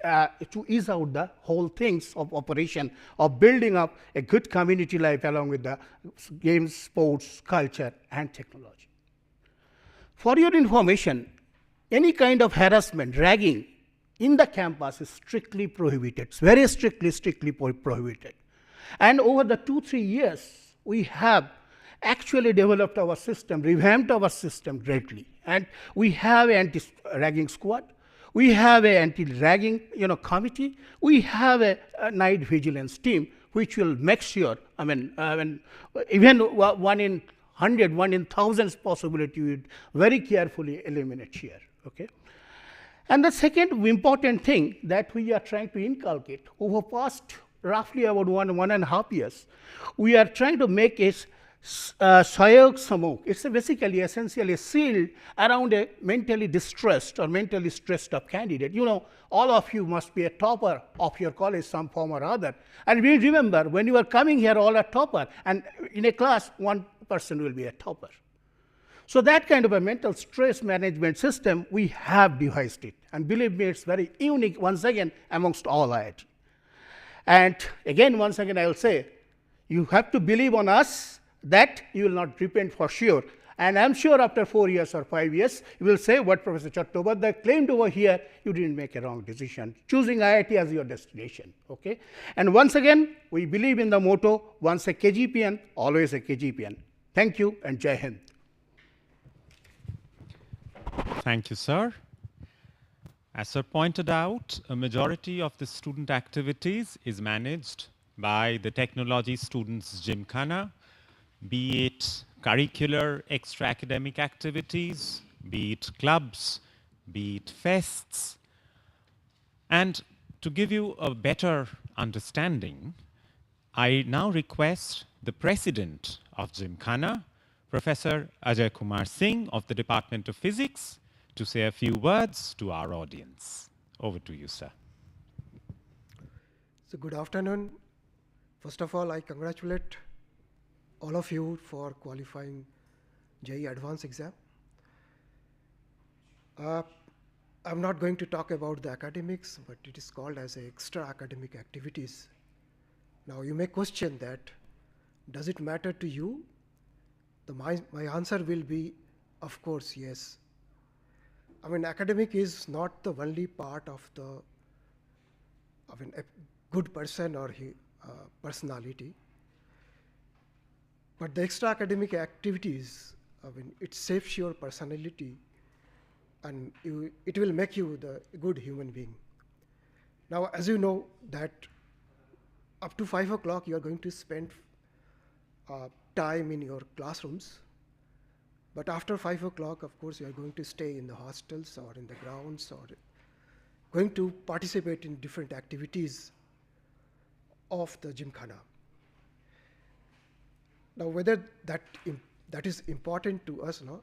to ease out the whole things of operation of building up a good community life along with the games, sports, culture, and technology. For your information, any kind of harassment, ragging in the campus is strictly prohibited. It's very strictly prohibited. And over the 2-3 years, we have actually developed our system, revamped our system greatly. And we have an anti-ragging squad. We have an anti-ragging committee. We have a night vigilance team, which will make sure, even 1 in 100, 1 in thousands possibility, we would very carefully eliminate here. Okay. And the second important thing that we are trying to inculcate over past roughly about 1.5 years, we are trying to make a Sayog Samok. It's basically essentially a shield around a mentally distressed or mentally stressed up candidate. All of you must be a topper of your college, some form or other. And we remember, when you are coming here, all are topper, and in a class, one person will be a topper. So that kind of a mental stress management system, we have devised it. And believe me, it's very unique, once again, amongst all IIT. And again, once again, I will say, you have to believe on us that you will not repent for sure. And I'm sure after 4 years or 5 years, you will say what Professor Chattopadhyay claimed over here, you didn't make a wrong decision, choosing IIT as your destination. Okay? And once again, we believe in the motto, once a KGPN, always a KGPN. Thank you, and Jai Hind. Thank you, sir. As sir pointed out, a majority of the student activities is managed by the technology students' Gymkhana, be it curricular extra-academic activities, be it clubs, be it fests. And to give you a better understanding, I now request the president of Gymkhana, Professor Ajay Kumar Singh of the Department of Physics, to say a few words to our audience. Over to you, sir. So good afternoon. First of all, I congratulate all of you for qualifying JEE Advanced exam. I'm not going to talk about the academics, but it is called as extra academic activities. Now you may question that, does it matter to you? My answer will be, of course, yes. Academic is not the only part of a good person or personality. But the extra academic activities, it shapes your personality, and it will make you the good human being. Now, as you know that up to 5 o'clock, you are going to spend time in your classrooms. But after 5 o'clock, of course, you are going to stay in the hostels or in the grounds, or going to participate in different activities of the Gymkhana. Now, whether that is important to us or not,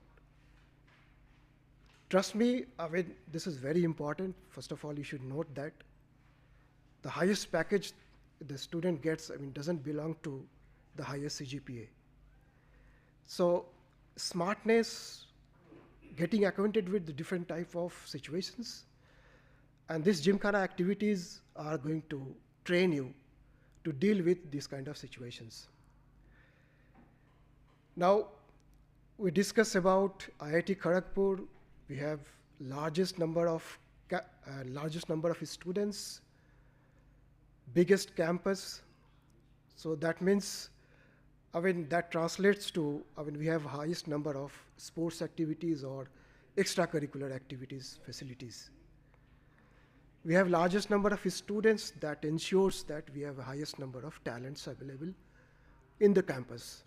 trust me, this is very important. First of all, you should note that the highest package the student gets, doesn't belong to the highest CGPA. So, smartness, getting acquainted with the different type of situations, and these Gymkhana activities are going to train you to deal with these kind of situations. Now, we discuss about IIT Kharagpur. We have largest number of students, biggest campus. So that means, that translates to, we have highest number of sports activities or extracurricular activities facilities. We have largest number of students. That ensures that we have the highest number of talents available in the campus.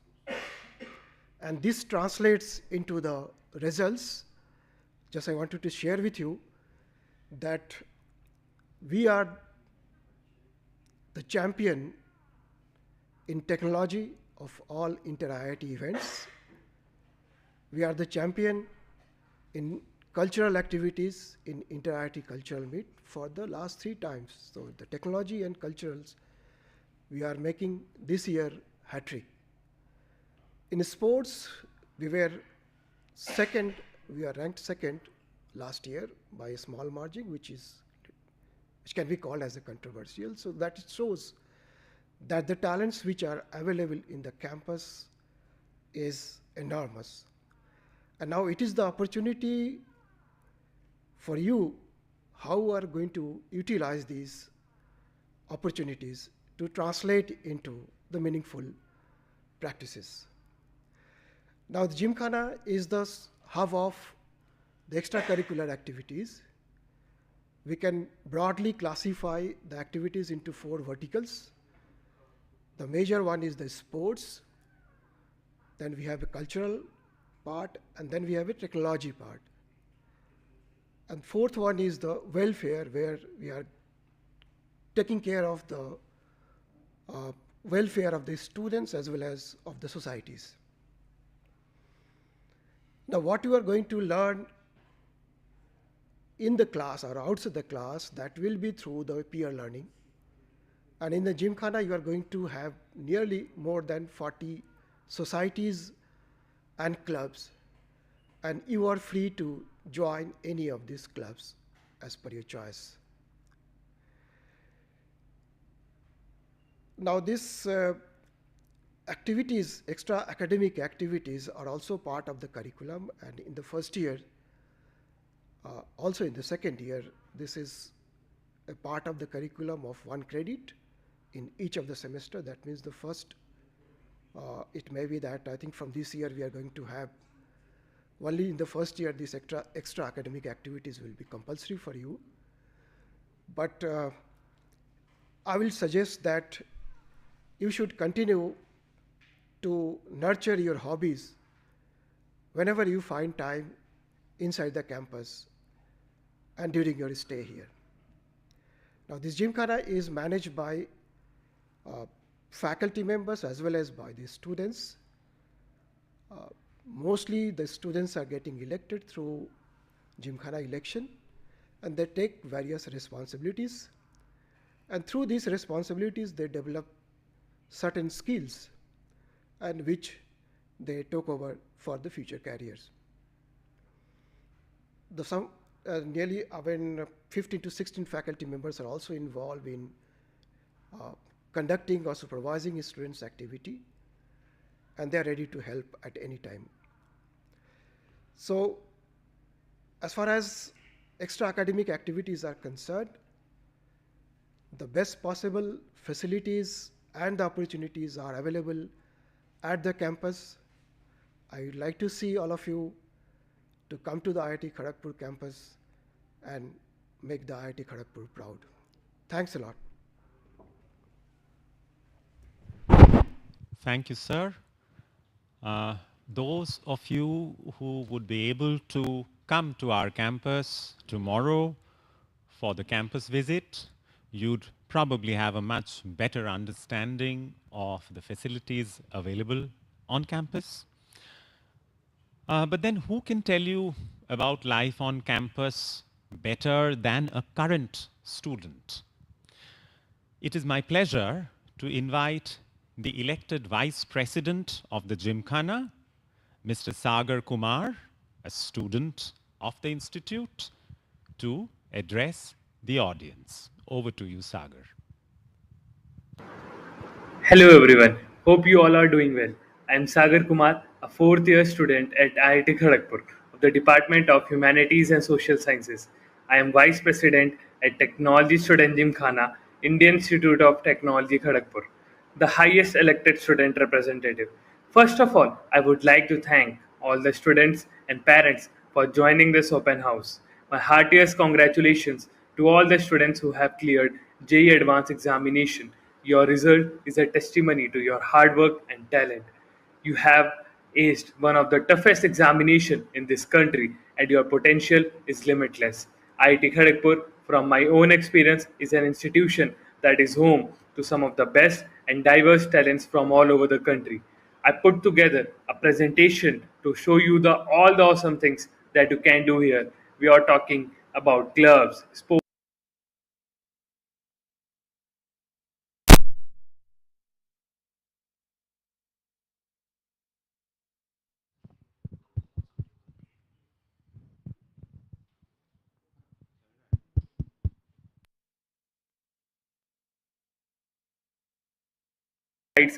And this translates into the results, just I wanted to share with you that we are the champion in technology of all inter-IIT events. We are the champion in cultural activities in Inter-IIT Cultural Meet for the last 3 times. So the technology and culturals, we are making this year hat-trick. In sports, we were second, we are ranked second last year by a small margin, which can be called as a controversial. So that it shows that the talents which are available in the campus is enormous. And now it is the opportunity for you how you are going to utilize these opportunities to translate into the meaningful practices. Now the Gymkhana is the hub of the extracurricular activities. We can broadly classify the activities into 4 verticals. The major one is the sports, then we have a cultural part, and then we have a technology part. And 4th one is the welfare, where we are taking care of the welfare of the students as well as of the societies. Now what you are going to learn in the class or outside the class, that will be through the peer learning. And in the Gymkhana, you are going to have nearly more than 40 societies and clubs, and you are free to join any of these clubs as per your choice. Now this activities, extra academic activities, are also part of the curriculum, and in the first year, also in the second year, this is a part of the curriculum of 1 credit in each of the semester. That means the first, it may be that I think from this year we are going to have only in the first year these extra academic activities will be compulsory for you. But I will suggest that you should continue to nurture your hobbies whenever you find time inside the campus and during your stay here. Now this Gymkhana is managed by faculty members as well as by the students. Mostly the students are getting elected through Gymkhana election, and they take various responsibilities. And through these responsibilities, they develop certain skills and which they took over for the future careers. Nearly 15 to 16 faculty members are also involved in conducting or supervising students' activity, and they are ready to help at any time. So as far as extra academic activities are concerned, the best possible facilities and the opportunities are available at the campus. I would like to see all of you to come to the IIT Kharagpur campus and make the IIT Kharagpur proud. Thanks a lot. Thank you, sir. Those of you who would be able to come to our campus tomorrow for the campus visit, you'd probably have a much better understanding of the facilities available on campus. But then who can tell you about life on campus better than a current student? It is my pleasure to invite the elected Vice President of the Gymkhana, Mr. Sagar Kumar, a student of the Institute, to address the audience. Over to you, Sagar. Hello everyone, hope you all are doing well. I am Sagar Kumar, a 4th year student at IIT Kharagpur of the Department of Humanities and Social Sciences. I am Vice President at Technology Student Gymkhana, Indian Institute of Technology Kharagpur, the highest elected student representative. First of all, I would like to thank all the students and parents for joining this open house. My heartiest congratulations to all the students who have cleared JEE Advanced Examination. Your result is a testimony to your hard work and talent. You have aced one of the toughest examination in this country and your potential is limitless. IIT Kharagpur, from my own experience, is an institution that is home to some of the best and diverse talents from all over the country. I put together a presentation to show you all the awesome things that you can do here. We are talking about clubs, sports,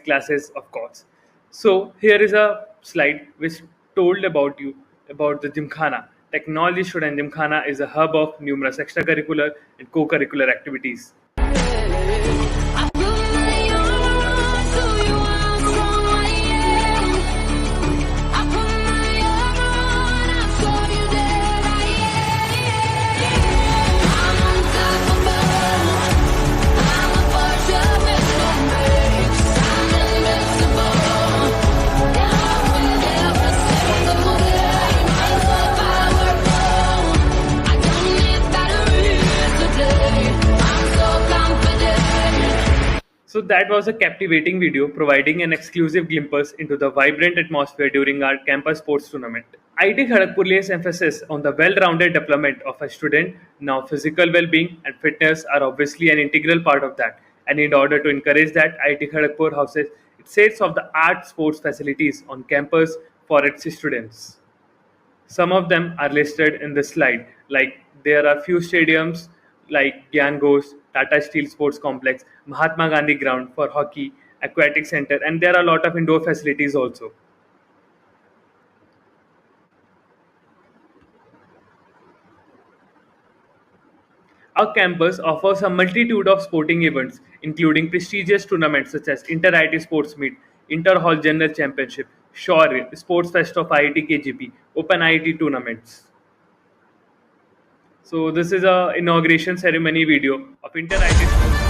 classes, of course. So here is a slide which told about you about the Gymkhana. Technology Student Gymkhana is a hub of numerous extracurricular and co-curricular activities. So that was a captivating video providing an exclusive glimpse into the vibrant atmosphere during our campus sports tournament. IIT Kharagpur lays emphasis on the well-rounded development of a student. Now physical well-being and fitness are obviously an integral part of that. And in order to encourage that, IIT Kharagpur houses its sets of the art sports facilities on campus for its students. Some of them are listed in this slide, like there are few stadiums like Gyan Ghosh, Tata Steel Sports Complex, Mahatma Gandhi Ground for hockey, Aquatic Center, and there are a lot of indoor facilities also. Our campus offers a multitude of sporting events, including prestigious tournaments such as Inter-IIT Sports Meet, Inter-Hall General Championship, Shore, Sports Fest of IIT KGP, Open IIT tournaments. So this is a inauguration ceremony video of Inter-IIT Sports.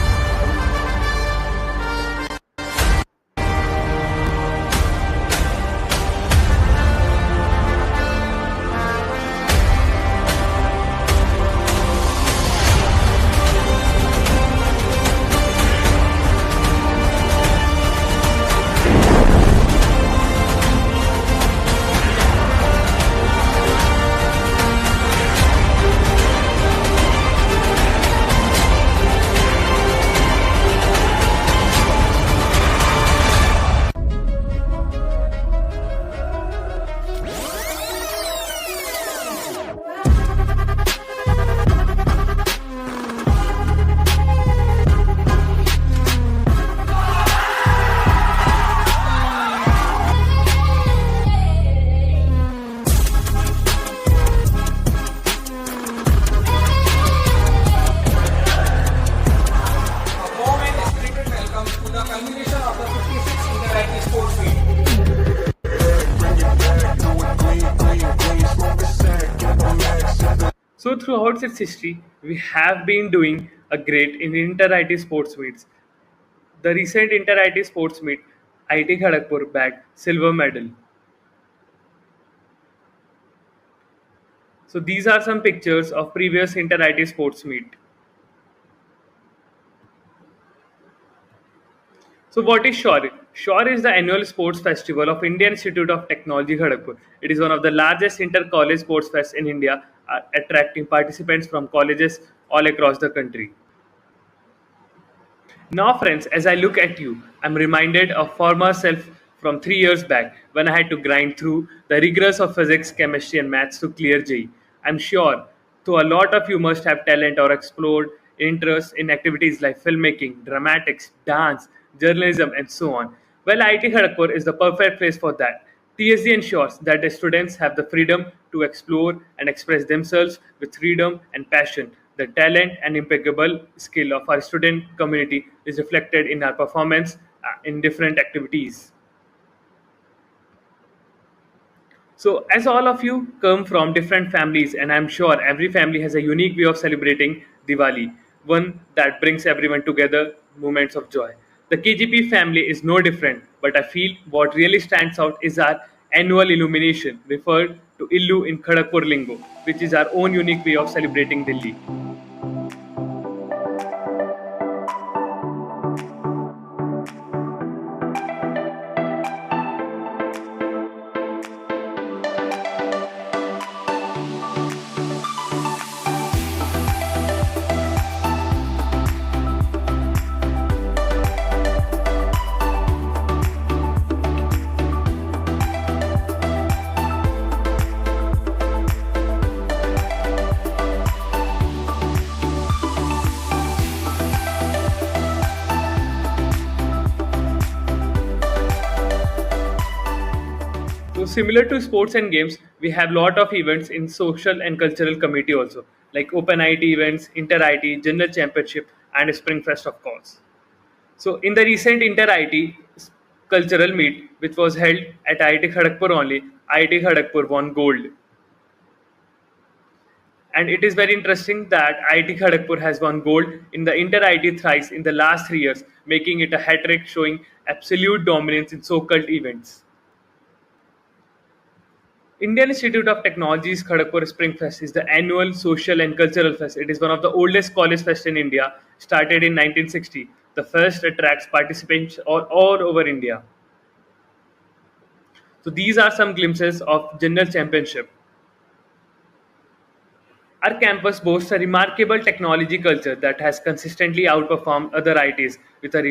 So throughout its history, we have been doing a great in Inter-IIT sports meets. The recent Inter-IIT sports meet, IIT Kharagpur bagged silver medal. So these are some pictures of previous Inter-IIT sports meet. So what is Shore? Shore is the annual sports festival of Indian Institute of Technology Kharagpur. It is one of the largest inter-college sports fests in India, attracting participants from colleges all across the country. Now friends, as I look at you, I'm reminded of former self from 3 years back when I had to grind through the rigors of physics, chemistry and maths to clear JEE. I'm sure though a lot of you must have talent or explored interest in activities like filmmaking, dramatics, dance, journalism and so on. Well, IIT Kharagpur is the perfect place for that. TSG ensures that the students have the freedom to explore and express themselves with freedom and passion. The talent and impeccable skill of our student community is reflected in our performance in different activities. So, as all of you come from different families, and I'm sure every family has a unique way of celebrating Diwali, one that brings everyone together, moments of joy. The KGP family is no different, but I feel what really stands out is our annual illumination, referred to Illu in Kharagpur lingo, which is our own unique way of celebrating Delhi. So similar to sports and games, we have lot of events in social and cultural committee also, like Open IT events, Inter IT, General Championship, and Spring Fest, of course. So in the recent Inter IT cultural meet, which was held at IIT Kharagpur only, IIT Kharagpur won gold. And it is very interesting that IIT Kharagpur has won gold in the Inter IT thrice in the last 3 years, making it a hat trick, showing absolute dominance in so-called events. Indian Institute of Technology's Kharagpur Spring Fest is the annual social and cultural fest. It is one of the oldest college fests in India, started in 1960. The fest attracts participants all over India. So these are some glimpses of General Championship. Our campus boasts a remarkable technology culture that has consistently outperformed other ITs. With a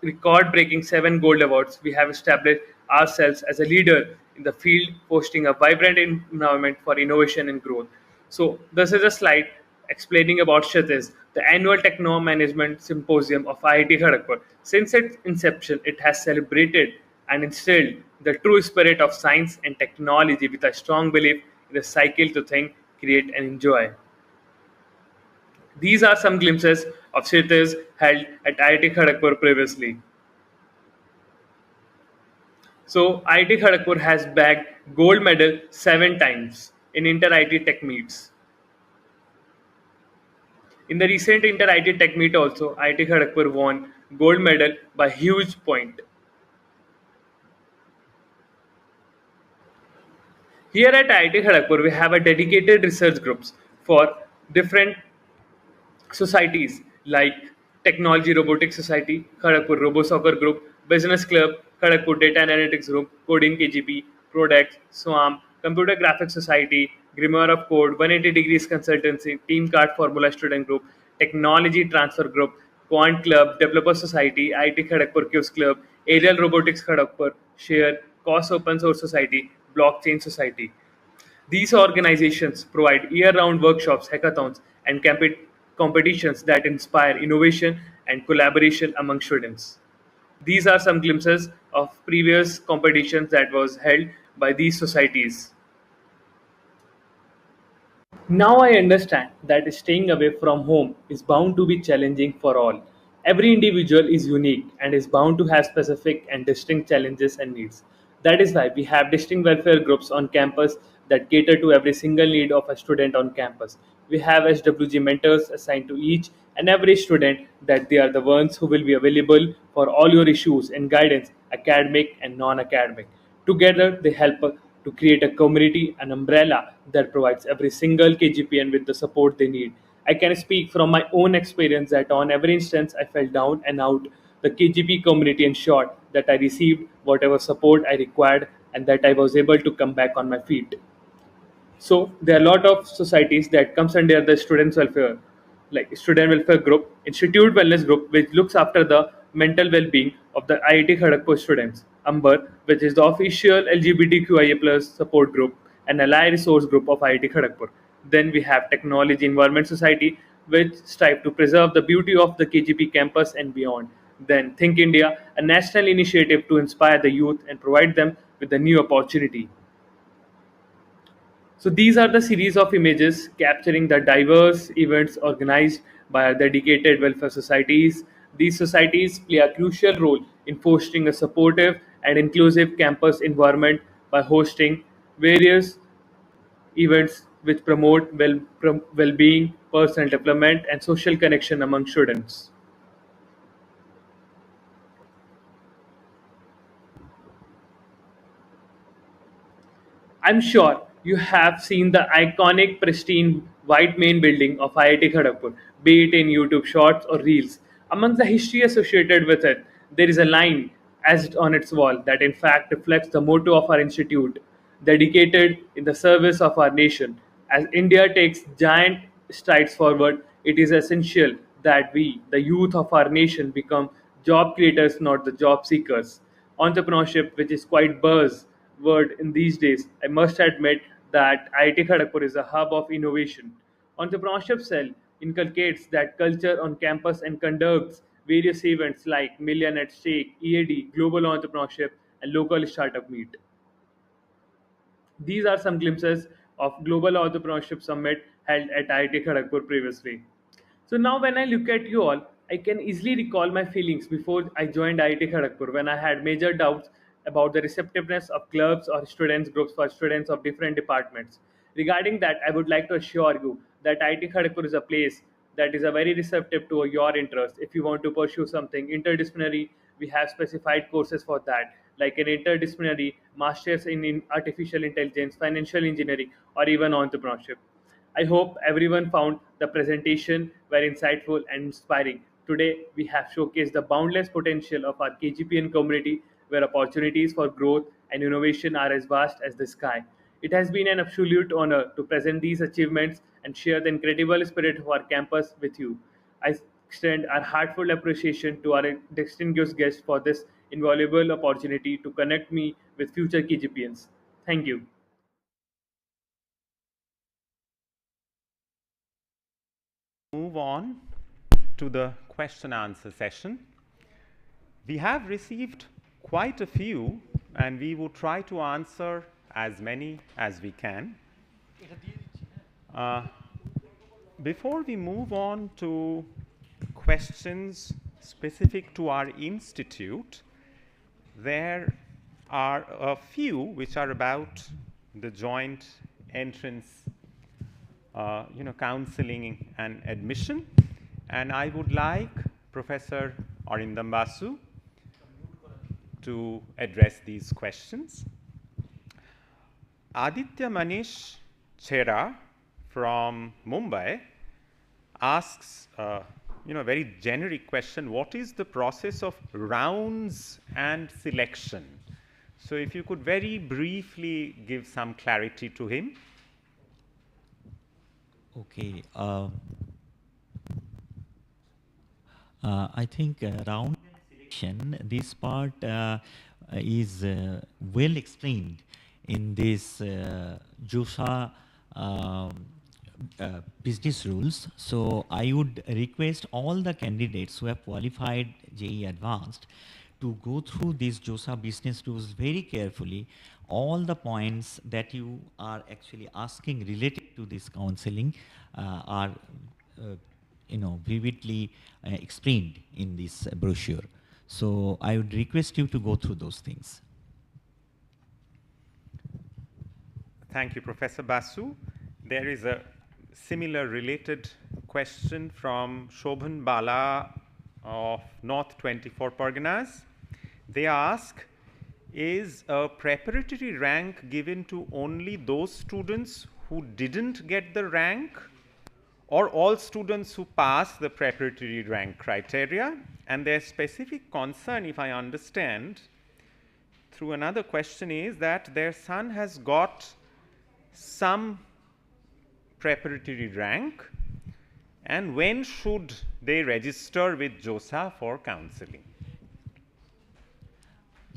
record-breaking 7 gold awards, we have established ourselves as a leader in the field, fostering a vibrant environment for innovation and growth. So this is a slide explaining about Kshitiz, the annual Techno Management Symposium of IIT Kharagpur. Since its inception, it has celebrated and instilled the true spirit of science and technology with a strong belief in the cycle to think, create, and enjoy. These are some glimpses of Kshitiz held at IIT Kharagpur previously. So IIT Kharagpur has bagged gold medal 7 times in Inter-IT Tech Meets. In the recent Inter-IT Tech Meet also, IIT Kharagpur won gold medal by huge point. Here at IIT Kharagpur, we have a dedicated research groups for different societies like Technology Robotics Society, Kharagpur Robo Soccer Group, Business Club, Kharagpur Data Analytics Group, Coding KGP, Products, SWAM, Computer Graphics Society, Grimoire of Code, 180 Degrees Consultancy, Team Card Formula Student Group, Technology Transfer Group, Quant Club, Developer Society, IT Kharagpur Kiosk Club, Aerial Robotics Kharagpur, Share, COS Open Source Society, Blockchain Society. These organizations provide year-round workshops, hackathons, and competitions that inspire innovation and collaboration among students. These are some glimpses of previous competitions that was held by these societies. Now I understand that staying away from home is bound to be challenging for all. Every individual is unique and is bound to have specific and distinct challenges and needs. That is why we have distinct welfare groups on campus that cater to every single need of a student on campus. We have SWG mentors assigned to each and every student that they are the ones who will be available for all your issues and guidance, academic and non-academic. Together, they help to create a community, an umbrella that provides every single KGPN with the support they need. I can speak from my own experience that on every instance I fell down and out, the KGP community ensured that I received whatever support I required and that I was able to come back on my feet. So there are a lot of societies that comes under the students welfare, like student welfare group, institute wellness group, which looks after the mental well-being of the IIT Kharagpur students, Amber, which is the official LGBTQIA plus support group, and ally resource group of IIT Kharagpur. Then we have Technology Environment Society, which strive to preserve the beauty of the KGP campus and beyond. Then Think India, a national initiative to inspire the youth and provide them with a new opportunity. So these are the series of images capturing the diverse events organized by our dedicated welfare societies. These societies play a crucial role in fostering a supportive and inclusive campus environment by hosting various events which promote well-being, personal development, and social connection among students. I'm sure you have seen the iconic, pristine white main building of IIT Kharagpur, be it in YouTube shorts or reels. Amongst the history associated with it, there is a line etched on its wall that in fact reflects the motto of our institute, dedicated in the service of our nation. As India takes giant strides forward, it is essential that we, the youth of our nation, become job creators, not the job seekers. Entrepreneurship, which is quite buzzword in these days, I must admit that IIT Kharagpur is a hub of innovation. Entrepreneurship Cell inculcates that culture on campus and conducts various events like Million at Stake, EAD, Global Entrepreneurship, and Local Startup Meet. These are some glimpses of Global Entrepreneurship Summit held at IIT Kharagpur previously. So now when I look at you all, I can easily recall my feelings before I joined IIT Kharagpur when I had major doubts about the receptiveness of clubs or students groups for students of different departments. Regarding that, I would like to assure you that IIT Kharagpur is a place that is a very receptive to your interest. If you want to pursue something interdisciplinary, we have specified courses for that, like an interdisciplinary masters in artificial intelligence, financial engineering, or even entrepreneurship. I hope everyone found the presentation very insightful and inspiring. Today, we have showcased the boundless potential of our KGPN community, where opportunities for growth and innovation are as vast as the sky. It has been an absolute honor to present these achievements and share the incredible spirit of our campus with you. I extend our heartfelt appreciation to our distinguished guests for this invaluable opportunity to connect me with future KGPNs. Thank you. Move on to the question answer session. We have received quite a few, and we will try to answer as many as we can. Before we move on to questions specific to our institute, there are a few which are about the joint entrance counseling and admission, and I would like Professor Arindam Basu to address these questions. Aditya Manish Chera from Mumbai asks a very generic question: what is the process of rounds and selection? So if you could very briefly give some clarity to him. Okay. I think round selection, this part is well explained in this JOSA business rules. So I would request all the candidates who have qualified JEE Advanced to go through these JOSA business rules very carefully. All the points that you are actually asking related to this counseling are vividly explained in this brochure. So I would request you to go through those things. Thank you, Professor Basu. There is a similar related question from Shobhan Bala of North 24 Parganas. They ask, is a preparatory rank given to only those students who didn't get the rank, or all students who pass the preparatory rank criteria? And their specific concern, if I understand, through another question, is that their son has got some preparatory rank, and when should they register with JOSA for counseling?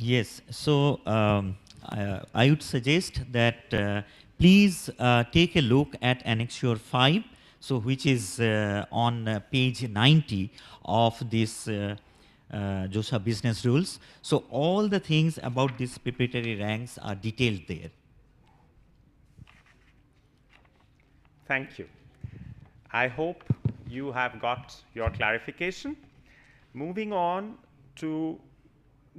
Yes, so I would suggest that please take a look at Annexure 5, so which is on page 90 of this JOSA business rules. So all the things about these preparatory ranks are detailed there. Thank you. I hope you have got your clarification. Moving on to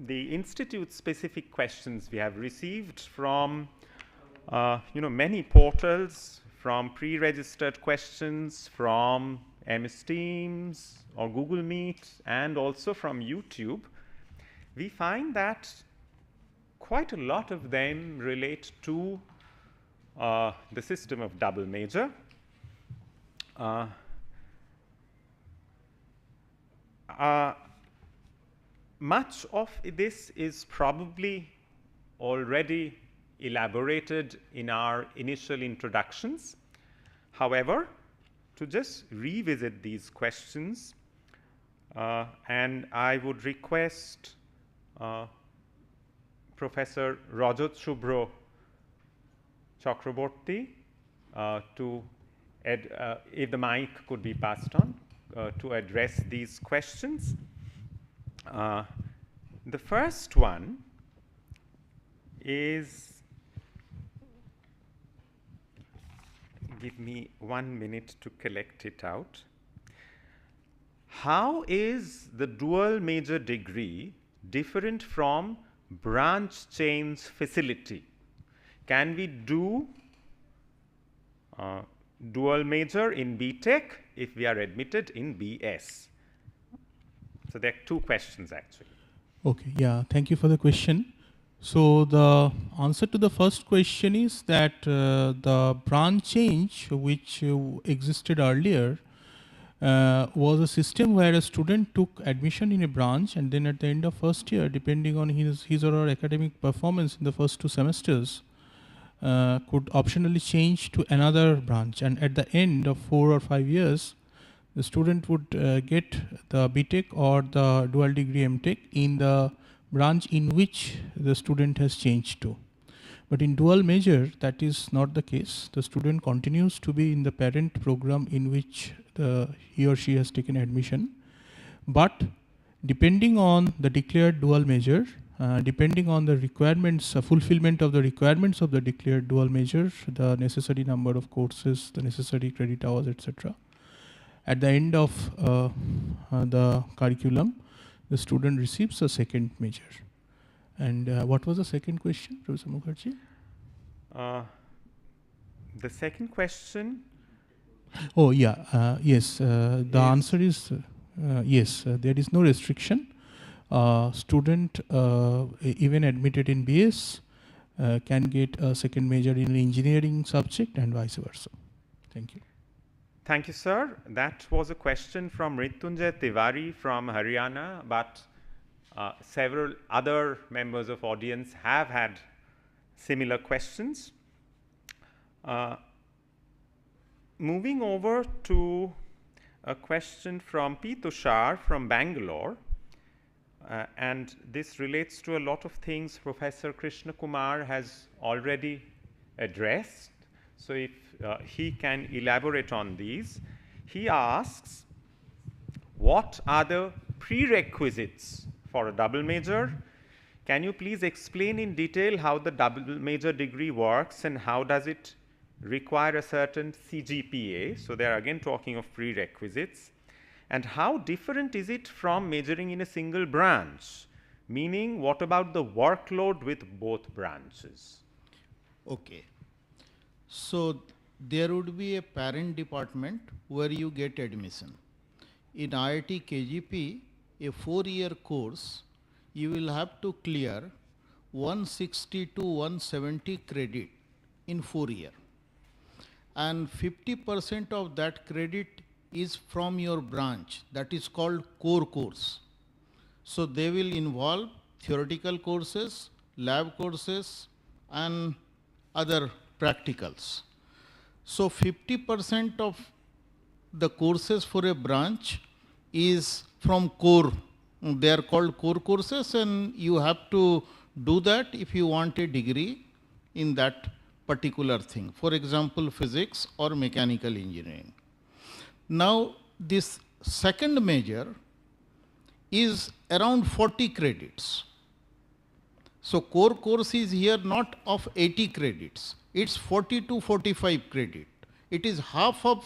the institute-specific questions we have received from many portals, from pre-registered questions, from MS Teams or Google Meet, and also from YouTube. We find that quite a lot of them relate to the system of double major. Much of this is probably already elaborated in our initial introductions. However, to just revisit these questions, and I would request Professor Rajat Shubhro Chakraborty to, if the mic could be passed on, to address these questions. The first one is, give me 1 minute to collect it out. How is the dual major degree different from branch change facility? Can we do dual major in BTech if we are admitted in BS? So there are two questions actually. Okay, yeah, thank you for the question. So the answer to the first question is that the branch change which existed earlier was a system where a student took admission in a branch, and then at the end of first year, depending on his or her academic performance in the first 2 semesters, could optionally change to another branch, and at the end of 4 or 5 years, the student would get the BTech or the dual degree MTech in the branch in which the student has changed to. But in dual major, that is not the case. The student continues to be in the parent program in which he or she has taken admission. But depending on the declared dual major, depending on the requirements, fulfillment of the requirements of the declared dual major, the necessary number of courses, the necessary credit hours, etc. At the end of the curriculum, the student receives a second major. And what was the second question, Professor Mukherjee? The second question. Oh, yeah. Yes. The answer is yes. There is no restriction. Student, even admitted in BS, can get a second major in an engineering subject and vice versa. Thank you. Thank you, sir. That was a question from Ritunjay Tiwari from Haryana, but several other members of audience have had similar questions. Moving over to a question from P. Tushar from Bangalore, and this relates to a lot of things Professor Krishna Kumar has already addressed. So if he can elaborate on these, he asks, what are the prerequisites for a double major? Can you please explain in detail how the double major degree works and how does it require a certain CGPA? So they are again talking of prerequisites. And how different is it from majoring in a single branch? Meaning, what about the workload with both branches? Okay. So there would be a parent department where you get admission. In IIT KGP, a 4-year course, you will have to clear 160 to 170 credit in 4 years. And 50% of that credit is from your branch, that is called core course. So they will involve theoretical courses, lab courses, and other practicals. So 50% of the courses for a branch is from core. They are called core courses, and you have to do that if you want a degree in that particular thing. For example, physics or mechanical engineering. Now, this second major is around 40 credits. So core course is here not of 80 credits. It's 40 to 45 credit. It is half of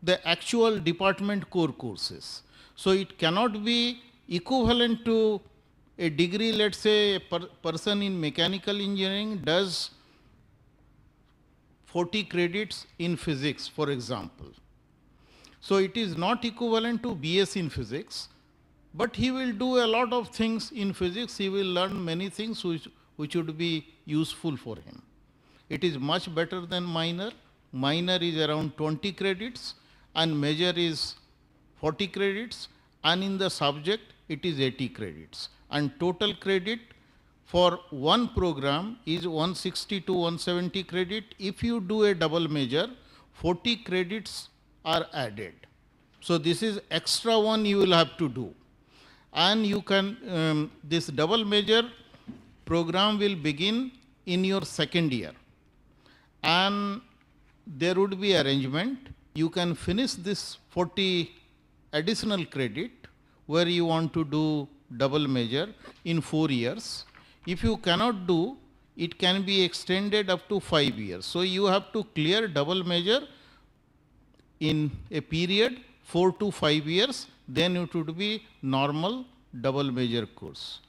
the actual department core courses. So it cannot be equivalent to a degree. Let's say a person in mechanical engineering does 40 credits in physics, for example. So it is not equivalent to BS in physics, but he will do a lot of things in physics. He will learn many things which would be useful for him. it is much better than minor. Minor is around 20 credits and major is 40 credits, and in the subject it is 80 credits. And total credit for one program is 160 to 170 credit. If you do a double major, 40 credits are added. So this is extra one you will have to do. And you can, this double major program will begin in your second year. And there would be arrangement. You can finish this 40 additional credit where you want to do double major in 4 years. If you cannot do, it can be extended up to 5 years. So you have to clear double major in a period 4 to 5 years, then it would be normal double major course.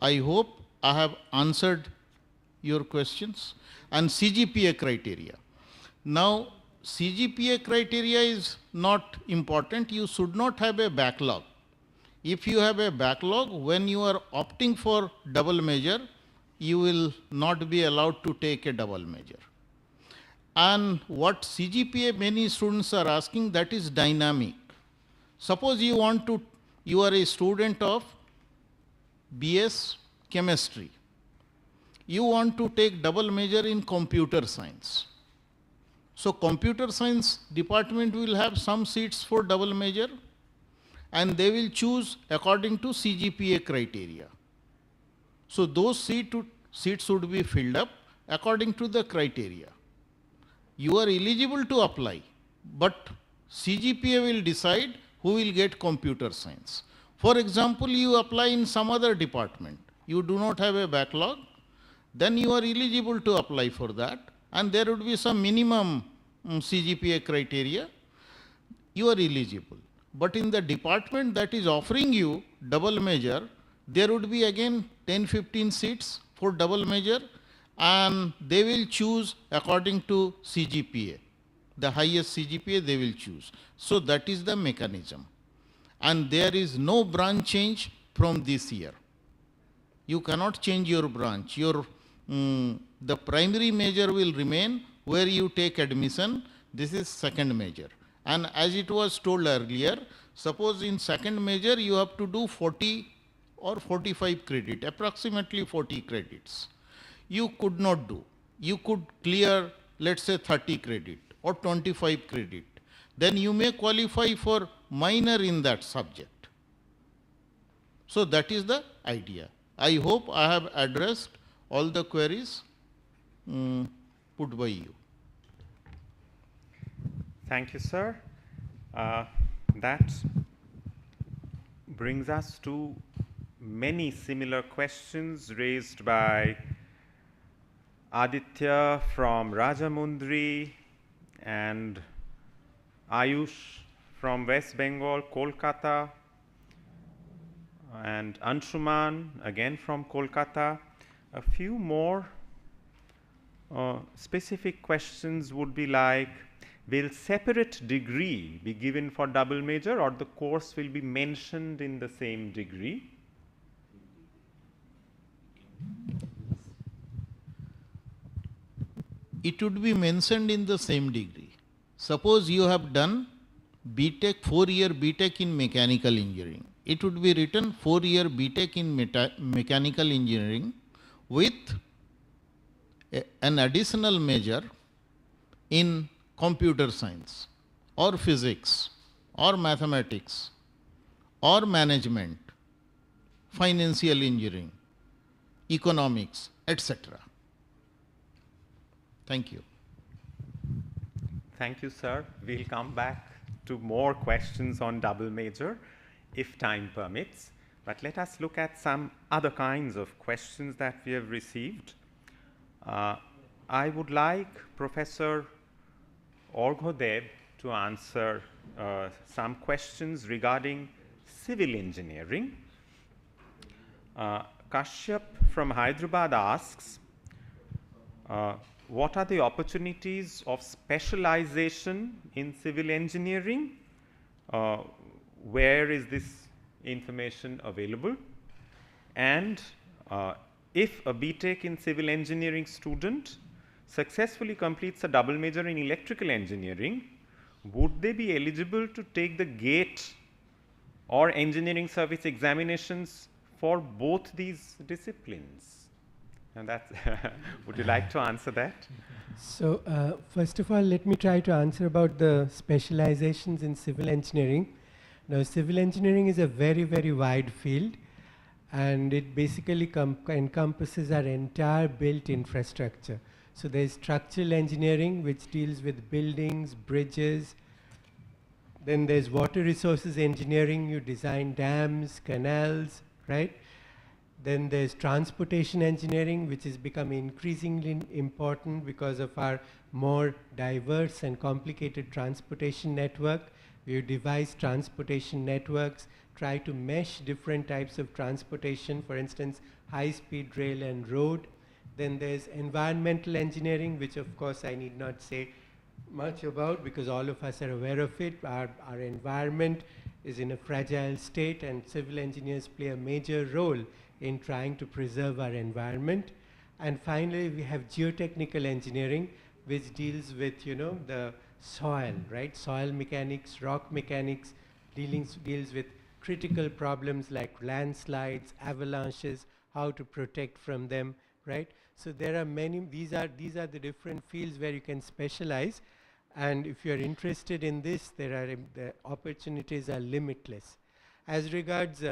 I hope I have answered your questions. And CGPA criteria. Now, CGPA criteria is not important. You should not have a backlog. If you have a backlog, when you are opting for double major, you will not be allowed to take a double major. And what CGPA many students are asking, that is dynamic. Suppose you are a student of BS chemistry. You want to take double major in computer science. So computer science department will have some seats for double major, and they will choose according to CGPA criteria. So those seats would be filled up according to the criteria. You are eligible to apply, but CGPA will decide who will get computer science. For example, you apply in some other department. You do not have a backlog, then you are eligible to apply for that, and there would be some minimum CGPA criteria. You are eligible. But in the department that is offering you double major, there would be again 10-15 seats for double major, and they will choose according to CGPA. The highest CGPA they will choose. So that is the mechanism. And there is no branch change from this year. You cannot change your branch. The primary major will remain where you take admission. This is second major. And as it was told earlier, suppose in second major you have to do 40 or 45 credit, approximately 40 credits. You could not do. You could clear, let's say, 30 credit or 25 credit. Then you may qualify for minor in that subject. So that is the idea. I hope I have addressed all the queries put by you. Thank you, sir. That brings us to many similar questions raised by Aditya from Rajamundry and Ayush from West Bengal, Kolkata, and Anshuman again from Kolkata. A few more specific questions would be like, will separate degree be given for double major, or the course will be mentioned in the same degree? It would be mentioned in the same degree. Suppose you have done BTech, 4-year BTech in mechanical engineering. It would be written 4-year BTech in mechanical engineering with an additional major in computer science or physics or mathematics or management, financial engineering, economics, etc. Thank you. Thank you, sir. We'll come back to more questions on double major if time permits. But let us look at some other kinds of questions that we have received. I would like Professor Orghodev to answer some questions regarding civil engineering. Kashyap from Hyderabad asks, what are the opportunities of specialization in civil engineering? Where is this information available? And if a BTech in civil engineering student successfully completes a double major in electrical engineering, would they be eligible to take the GATE or engineering service examinations for both these disciplines? And that's would you like to answer that? So, first of all, let me try to answer about the specializations in civil engineering. Now, civil engineering is a very, very wide field, and it basically encompasses our entire built infrastructure. So, there is structural engineering, which deals with buildings, bridges. Then there's water resources engineering, you design dams, canals, right? Then there's transportation engineering, which is becoming increasingly important because of our more diverse and complicated transportation network. We devise transportation networks, try to mesh different types of transportation, for instance, high-speed rail and road. Then there's environmental engineering, which of course I need not say much about because all of us are aware of it. Our environment is in a fragile state, and civil engineers play a major role in trying to preserve our environment. And finally, we have geotechnical engineering, which deals with, you know, the soil, right? Soil mechanics, rock mechanics, deals with critical problems like landslides, avalanches, how to protect from them, right? So there are many, these are the different fields where you can specialize. And if you're interested in this, the opportunities are limitless. As regards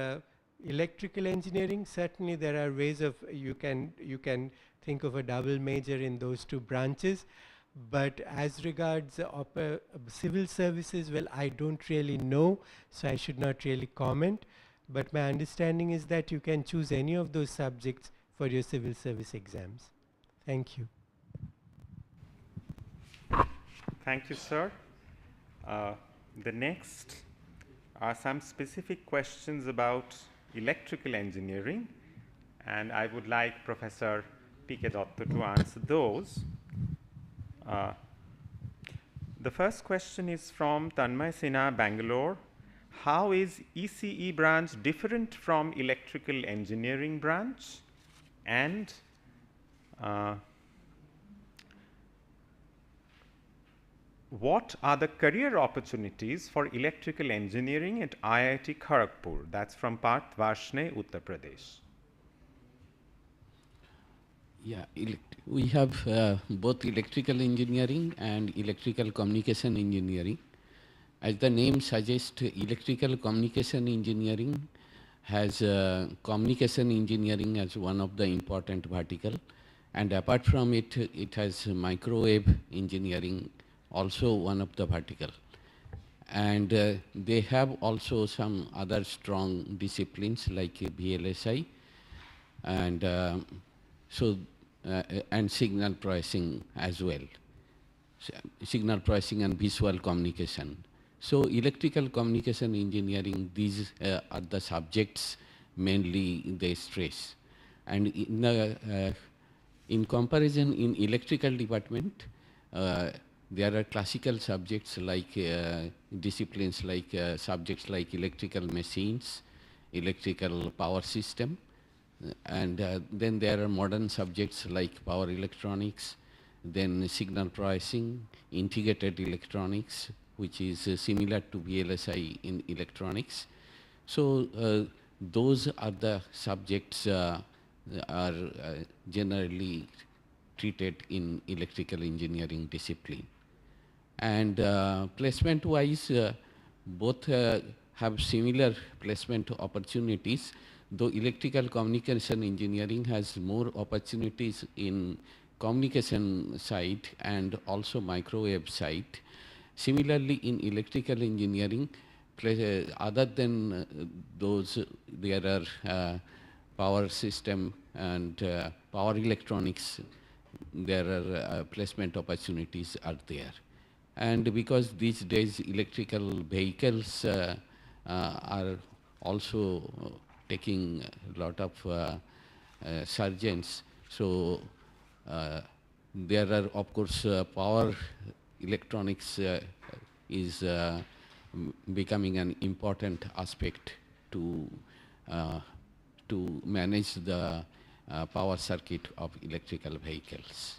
electrical engineering, certainly there are ways of, you can think of a double major in those two branches. But as regards civil services, well, I don't really know, so I should not really comment. But my understanding is that you can choose any of those subjects for your civil service exams. Thank you. Thank you, sir. The next are some specific questions about electrical engineering, and I would like Professor P.K. Datta to answer those. The first question is from Tanmay Sinha, Bangalore. How is ECE branch different from electrical engineering branch? And what are the career opportunities for electrical engineering at IIT Kharagpur? That's from Parth Varshney, Uttar Pradesh. Yeah, we have both electrical engineering and electrical communication engineering. As the name suggests, electrical communication engineering has communication engineering as one of the important vertical, and apart from it, it has microwave engineering, also one of the vertical. And they have also some other strong disciplines like VLSI and and signal processing as well, signal processing and visual communication. So electrical communication engineering, these are the subjects mainly they stress. And in comparison, in electrical department, there are classical subjects like disciplines like subjects like electrical machines, electrical power system, and then there are modern subjects like power electronics, then signal processing, integrated electronics, which is similar to VLSI in electronics. So those are the subjects are generally treated in electrical engineering discipline. And placement wise, both have similar placement opportunities, though electrical communication engineering has more opportunities in communication side and also microwave side. Similarly, in electrical engineering, other than those, there are power system and power electronics, there are placement opportunities are there. And because these days electrical vehicles are also taking a lot of surgeons, so there are of course power electronics is becoming an important aspect to manage the power circuit of electrical vehicles.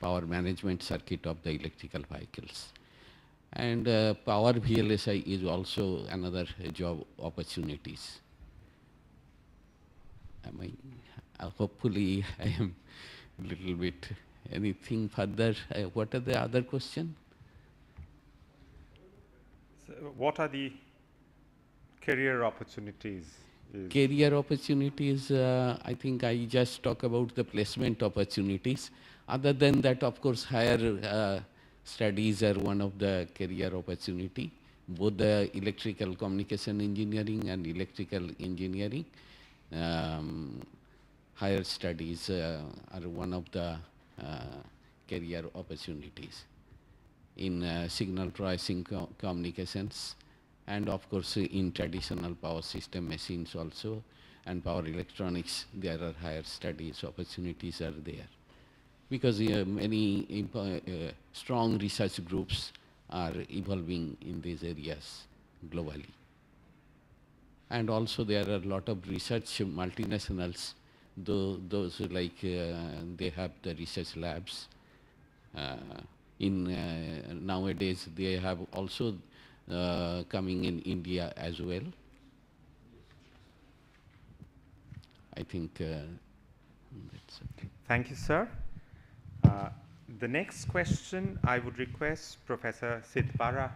power management circuit of the electrical vehicles. And power VLSI is also another job opportunities. Hopefully I am a little bit, anything further? What are the other questions? So what are the career opportunities? Career opportunities, I think I just talk about the placement opportunities. Other than that, of course, higher studies are one of the career opportunity. Both the electrical communication engineering and electrical engineering. Higher studies are one of the career opportunities in signal processing communications, and of course in traditional power system machines also, and power electronics. There are higher studies opportunities are there, because many strong research groups are evolving in these areas globally. And also there are a lot of research multinationals, those like they have the research labs. Nowadays they have also coming in India as well. I think that's it. Thank you, sir. The next question I would request Professor Sidpara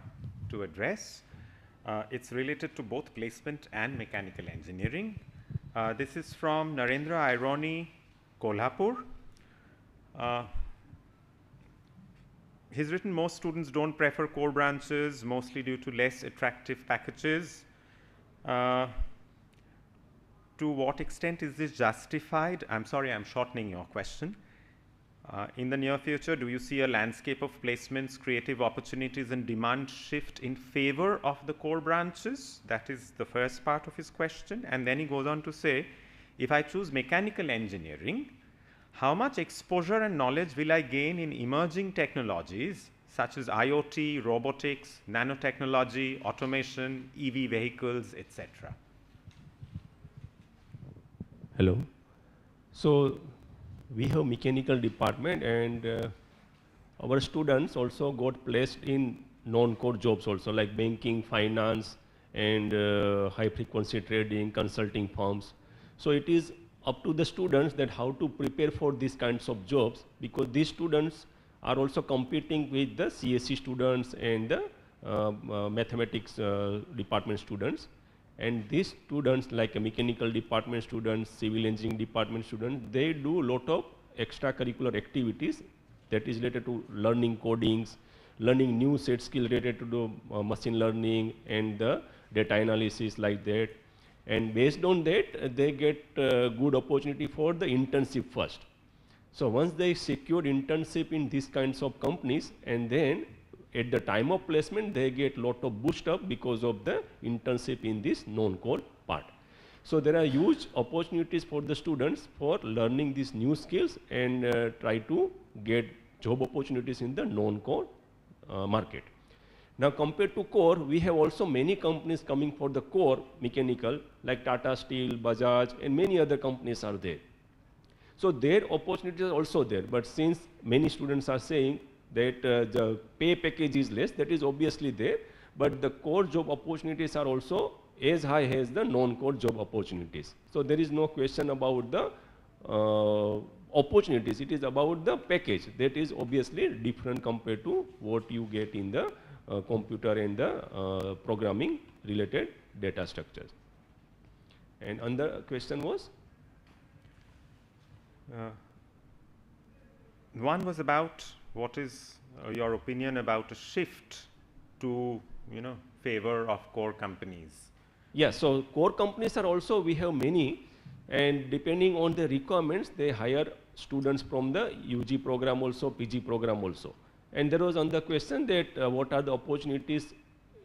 to address. It's related to both placement and mechanical engineering. This is from Narendra Ironi, Kolhapur. He's written, most students don't prefer core branches, mostly due to less attractive packages. To what extent is this justified? I'm sorry, I'm shortening your question. In the near future, do you see a landscape of placements, creative opportunities, and demand shift in favor of the core branches? That is the first part of his question. And then he goes on to say, if I choose mechanical engineering, how much exposure and knowledge will I gain in emerging technologies such as IoT, robotics, nanotechnology, automation, EV vehicles, etc.? Hello. So we have mechanical department, and our students also got placed in non-core jobs also, like banking, finance, and high frequency trading, consulting firms. So it is up to the students that how to prepare for these kinds of jobs, because these students are also competing with the CSE students and the mathematics department students. And these students, like a mechanical department students, civil engineering department students, they do a lot of extracurricular activities that is related to learning codings, learning new set skill related to the machine learning and the data analysis like that. And based on that, they get good opportunity for the internship first. So once they secure internship in these kinds of companies, and then at the time of placement, they get lot of boost up because of the internship in this non-core part. So there are huge opportunities for the students for learning these new skills and try to get job opportunities in the non-core market. Now compared to core, we have also many companies coming for the core mechanical, like Tata Steel, Bajaj, and many other companies are there. So their opportunities are also there, but since many students are saying that the pay package is less, that is obviously there, but the core job opportunities are also as high as the non-core job opportunities. So there is no question about the opportunities, it is about the package that is obviously different compared to what you get in the computer and the programming related data structures. And another question was? One was about what is your opinion about a shift to, favor of core companies? Yeah, so core companies are also, we have many, and depending on the requirements, they hire students from the UG program also, PG program also. And there was another question that what are the opportunities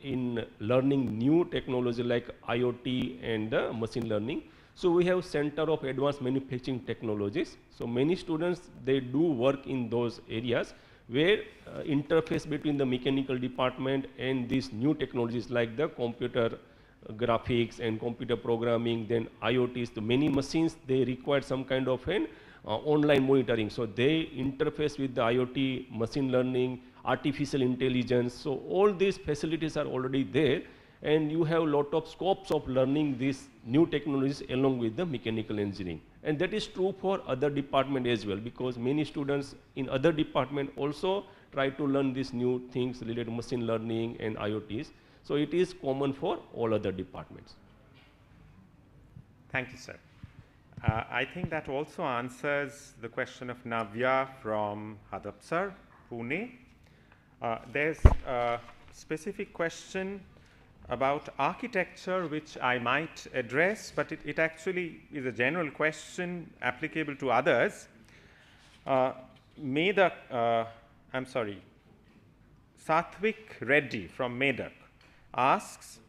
in learning new technology like IoT and machine learning. So we have Center of Advanced Manufacturing Technologies. So many students, they do work in those areas where interface between the mechanical department and these new technologies like the computer graphics and computer programming, then IoTs, the many machines, they require some kind of an online monitoring. So they interface with the IoT, machine learning, artificial intelligence. So all these facilities are already there, and you have a lot of scopes of learning these new technologies along with the mechanical engineering. And that is true for other departments as well, because many students in other departments also try to learn these new things related to machine learning and IoTs. So it is common for all other departments. Thank you, sir. I think that also answers the question of Navya from Hadapsar, Pune. There's a specific question about architecture which I might address, but it actually is a general question applicable to others. Satvik Reddy from Medak asks,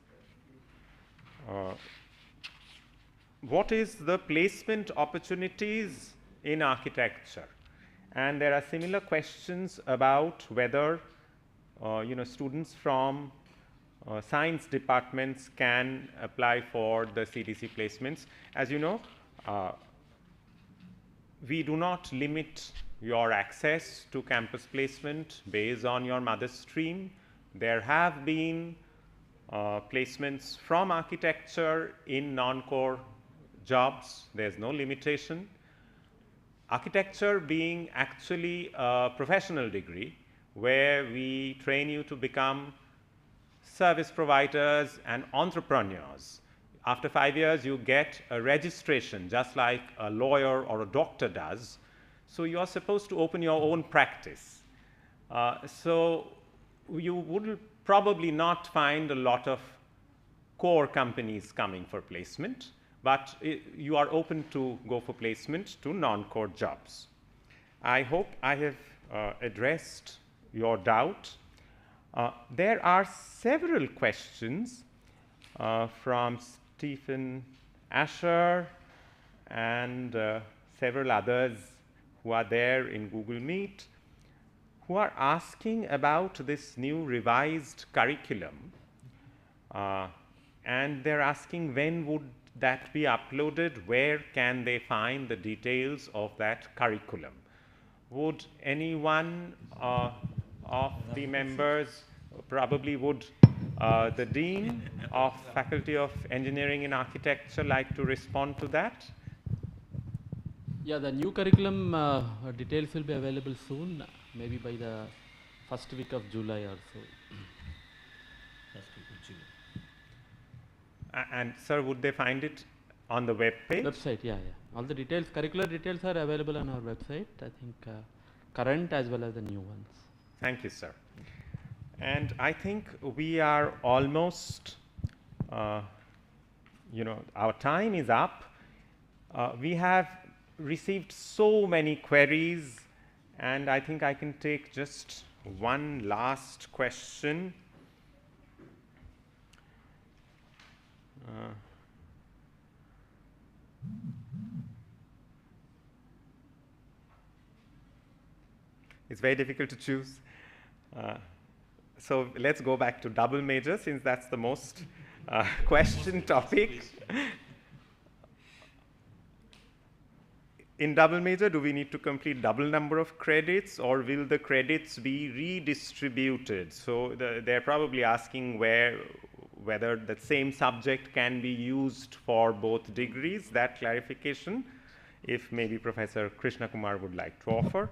what is the placement opportunities in architecture? And there are similar questions about whether students from science departments can apply for the CDC placements. As you know, we do not limit your access to campus placement based on your mother stream. There have been placements from architecture in non-core jobs. There's no limitation. Architecture being actually a professional degree where we train you to become service providers and entrepreneurs. After 5 years, you get a registration just like a lawyer or a doctor does. So you are supposed to open your own practice. So you would probably not find a lot of core companies coming for placement, but you are open to go for placement to non-core jobs. I hope I have addressed your doubt. There are several questions from Stephen Asher and several others who are there in Google Meet, who are asking about this new revised curriculum. And they're asking when would that be uploaded, where can they find the details of that curriculum. Would anyone of the members, probably would the Dean of Faculty of Engineering and Architecture like to respond to that? Yeah, the new curriculum details will be available soon, maybe by the first week of July or so. First week of July. And sir, would they find it on the web page? Website, yeah. All the details, curricular details are available on our website. I think current as well as the new ones. Thank you, sir. And I think we are almost, our time is up. We have received so many queries, and I think I can take just one last question. It's very difficult to choose. So let's go back to double major, since that's the most questioned topic. In double major, do we need to complete double number of credits, or will the credits be redistributed? So they're probably asking whether the same subject can be used for both degrees. That clarification, if maybe Professor Krishna Kumar would like to offer.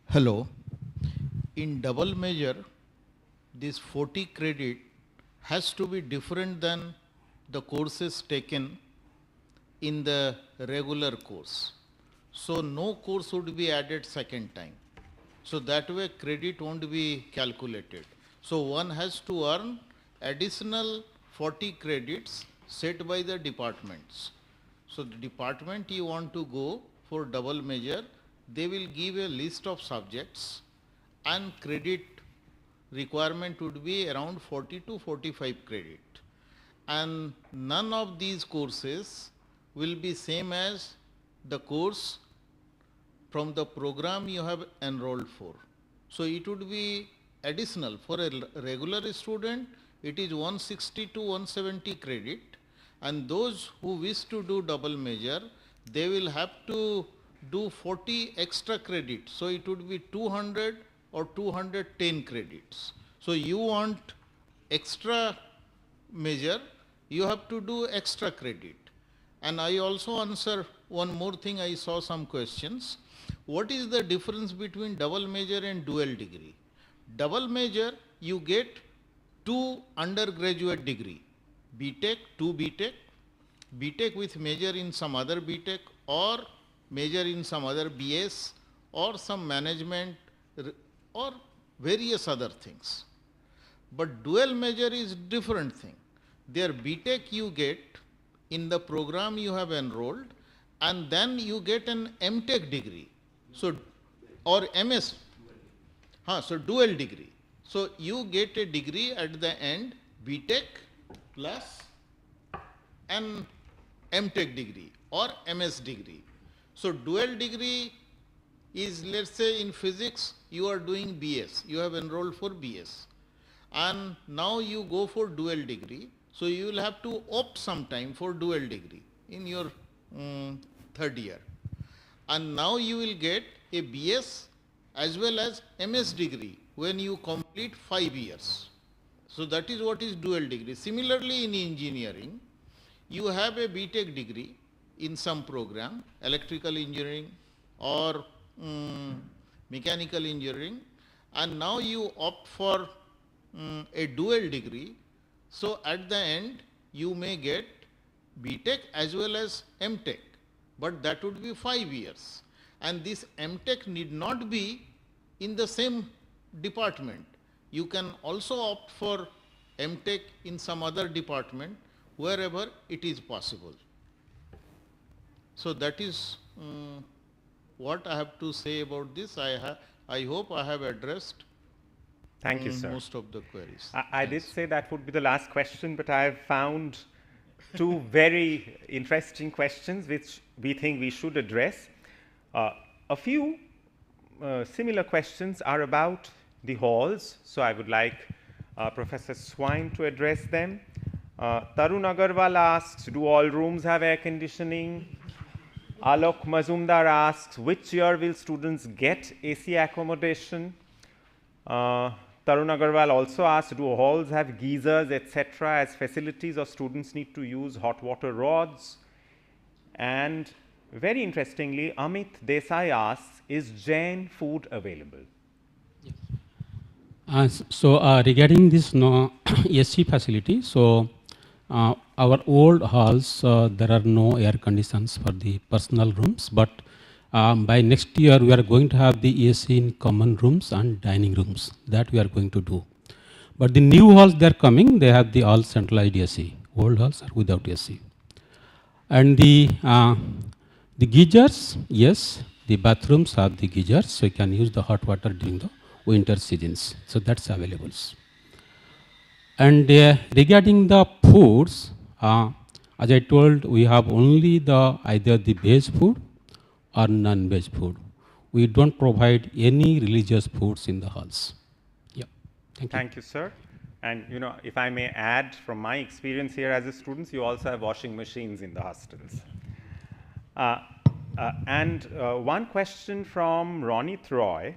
Hello. In double major, this 40 credit has to be different than the courses taken in the regular course. So no course would be added second time. So that way credit won't be calculated. So one has to earn additional 40 credits set by the departments. So the department you want to go for double major, they will give a list of subjects, and credit requirement would be around 40 to 45 credit. And none of these courses will be same as the course from the program you have enrolled for. So it would be additional. For a regular student, it is 160 to 170 credit, and those who wish to do double major, they will have to do 40 extra credits. So it would be 200 or 210 credits. So you want extra major, you have to do extra credit. And I also answer one more thing, I saw some questions. What is the difference between double major and dual degree? Double major, you get 2 undergraduate degree, BTech, 2 BTech, BTech with major in some other BTech or major in some other BS or some management or various other things. But dual major is different thing. Their BTech you get in the program you have enrolled, and then you get an MTech degree. So, or MS. So dual degree. So you get a degree at the end, BTech plus an MTech degree or MS degree. So dual degree is, let's say in physics, you are doing BS, you have enrolled for BS. And now you go for dual degree. So you will have to opt sometime for dual degree in your third year. And now you will get a BS as well as MS degree when you complete 5 years. So that is what is dual degree. Similarly in engineering, you have a BTech degree in some program, electrical engineering or mechanical engineering, and now you opt for a dual degree. So at the end, you may get BTech as well as MTech, but that would be 5 years. And this MTech need not be in the same department. You can also opt for MTech in some other department wherever it is possible. So that is what I have to say about this. I hope I have addressed Thank you, sir. most of the queries. I did say that would be the last question, but I have found 2 very interesting questions which we think we should address. A few similar questions are about the halls, so I would like Professor Swine to address them. Tarun Agarwal asks, do all rooms have air conditioning? Alok Mazumdar asks, which year will students get AC accommodation? Tarun Agarwal also asks, do halls have geysers, etc. as facilities, or students need to use hot water rods? And very interestingly, Amit Desai asks, is Jain food available? Regarding this AC facility, our old halls, there are no air conditions for the personal rooms, but by next year we are going to have the AC in common rooms and dining rooms. That we are going to do. But the new halls they are coming, they have the all centralized AC. Old halls are without AC. And the geysers, yes, the bathrooms have the geysers, so you can use the hot water during the winter seasons. So that's available. And regarding the foods, as I told, we have only either the veg food or non-veg food. We don't provide any religious foods in the halls. Yeah, thank you. Thank you, sir. And if I may add, from my experience here as a student, you also have washing machines in the hostels. And one question from Ronnie Troy.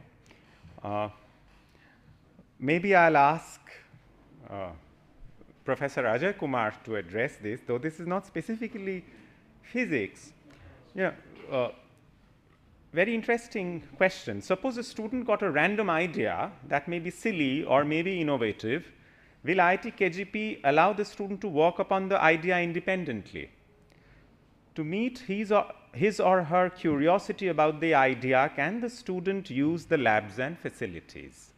Maybe I'll ask Professor Ajay Kumar to address this, though this is not specifically physics. Very interesting question. Suppose a student got a random idea that may be silly or maybe innovative. Will IIT KGP allow the student to work upon the idea independently? To meet his or her curiosity about the idea, can the student use the labs and facilities?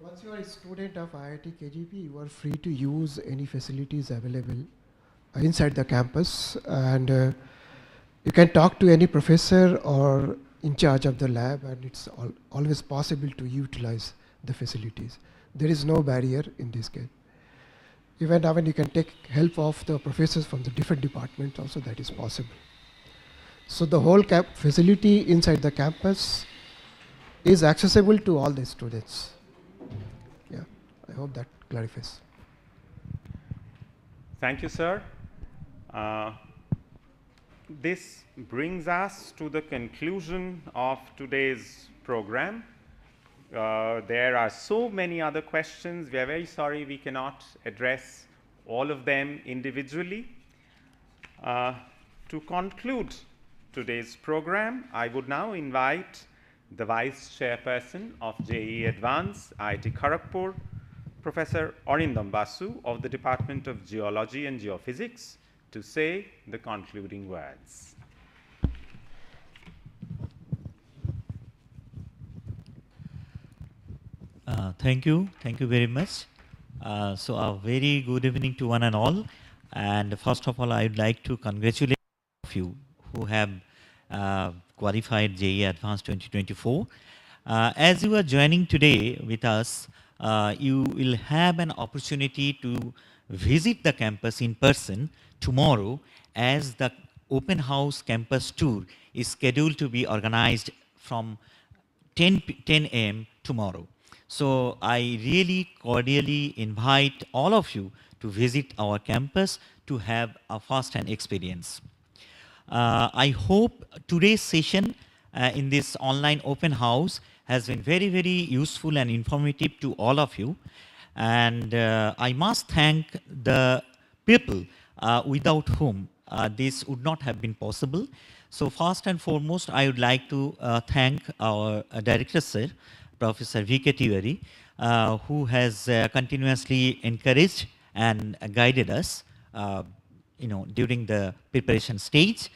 Once you are a student of IIT KGP, you are free to use any facilities available inside the campus, and you can talk to any professor or in charge of the lab, and it's always possible to utilize the facilities. There is no barrier in this case. Even when you can take help of the professors from the different departments also, that is possible. So the whole facility inside the campus is accessible to all the students. Yeah, I hope that clarifies. Thank you, sir. This brings us to the conclusion of today's program. There are so many other questions. We are very sorry we cannot address all of them individually. To conclude today's program, I would now invite the Vice Chairperson of JEE Advanced, IIT Kharagpur, Professor Arindam Basu of the Department of Geology and Geophysics, to say the concluding words. Thank you very much. So a very good evening to one and all. And first of all, I would like to congratulate all of you who have qualified JEE Advanced 2024. As you are joining today with us, you will have an opportunity to visit the campus in person tomorrow, as the open house campus tour is scheduled to be organized from 10 a.m. tomorrow. So I really cordially invite all of you to visit our campus to have a first-hand experience. I hope today's session in this online open house has been very, very useful and informative to all of you. And I must thank the people without whom this would not have been possible. So first and foremost, I would like to thank our Director Sir, Professor V.K. Tiwari, who has continuously encouraged and guided us during the preparation stage.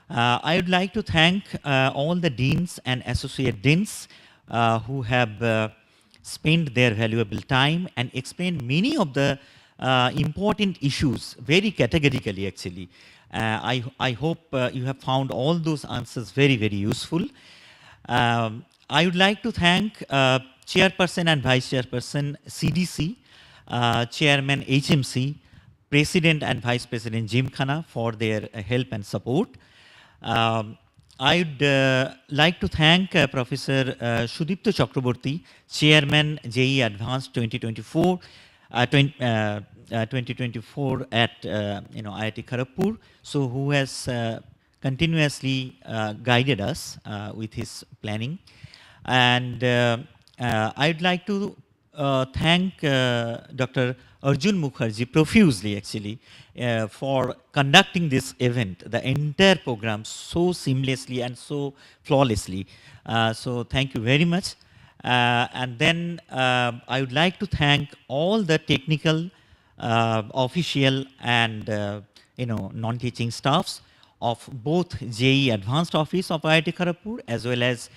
I would like to thank all the deans and associate deans who have spent their valuable time and explained many of the important issues very categorically, actually. I hope you have found all those answers very, very useful. I would like to thank Chairperson and Vice Chairperson CDC, Chairman HMC, President and Vice President Gymkhana for their help and support. I would like to thank Professor Sudipto Chakraborty, Chairman JEE Advanced 2024 at IIT Kharagpur, so who has continuously guided us with his planning. And I'd like to thank Dr. Arjun Mukherjee profusely, actually, for conducting this event, the entire program, so seamlessly and so flawlessly. So thank you very much. And then I would like to thank all the technical, official and non-teaching staffs of both JEE Advanced Office of IIT Kharagpur as well as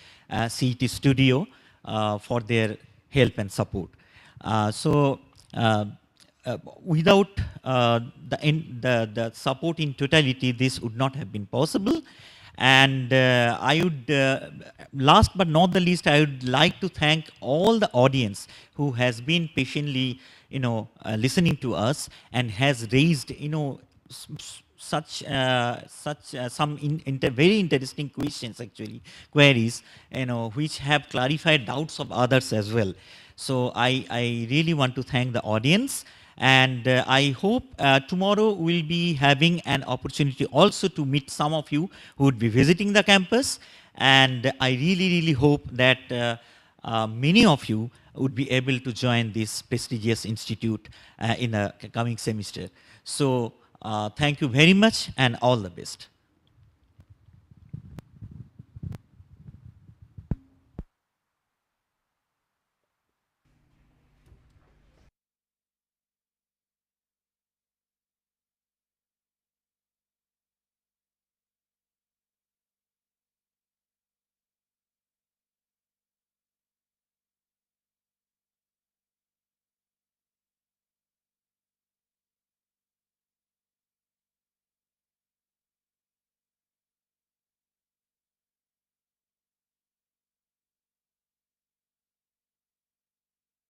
CET Studio for their help and support. Without the support in totality, this would not have been possible. And I would, last but not the least, I would like to thank all the audience who has been patiently, listening to us and has raised, some very interesting questions, actually, queries, which have clarified doubts of others as well. So I really want to thank the audience. And I hope tomorrow we'll be having an opportunity also to meet some of you who would be visiting the campus. And I really, really hope that many of you would be able to join this prestigious institute in the coming semester. So thank you very much and all the best.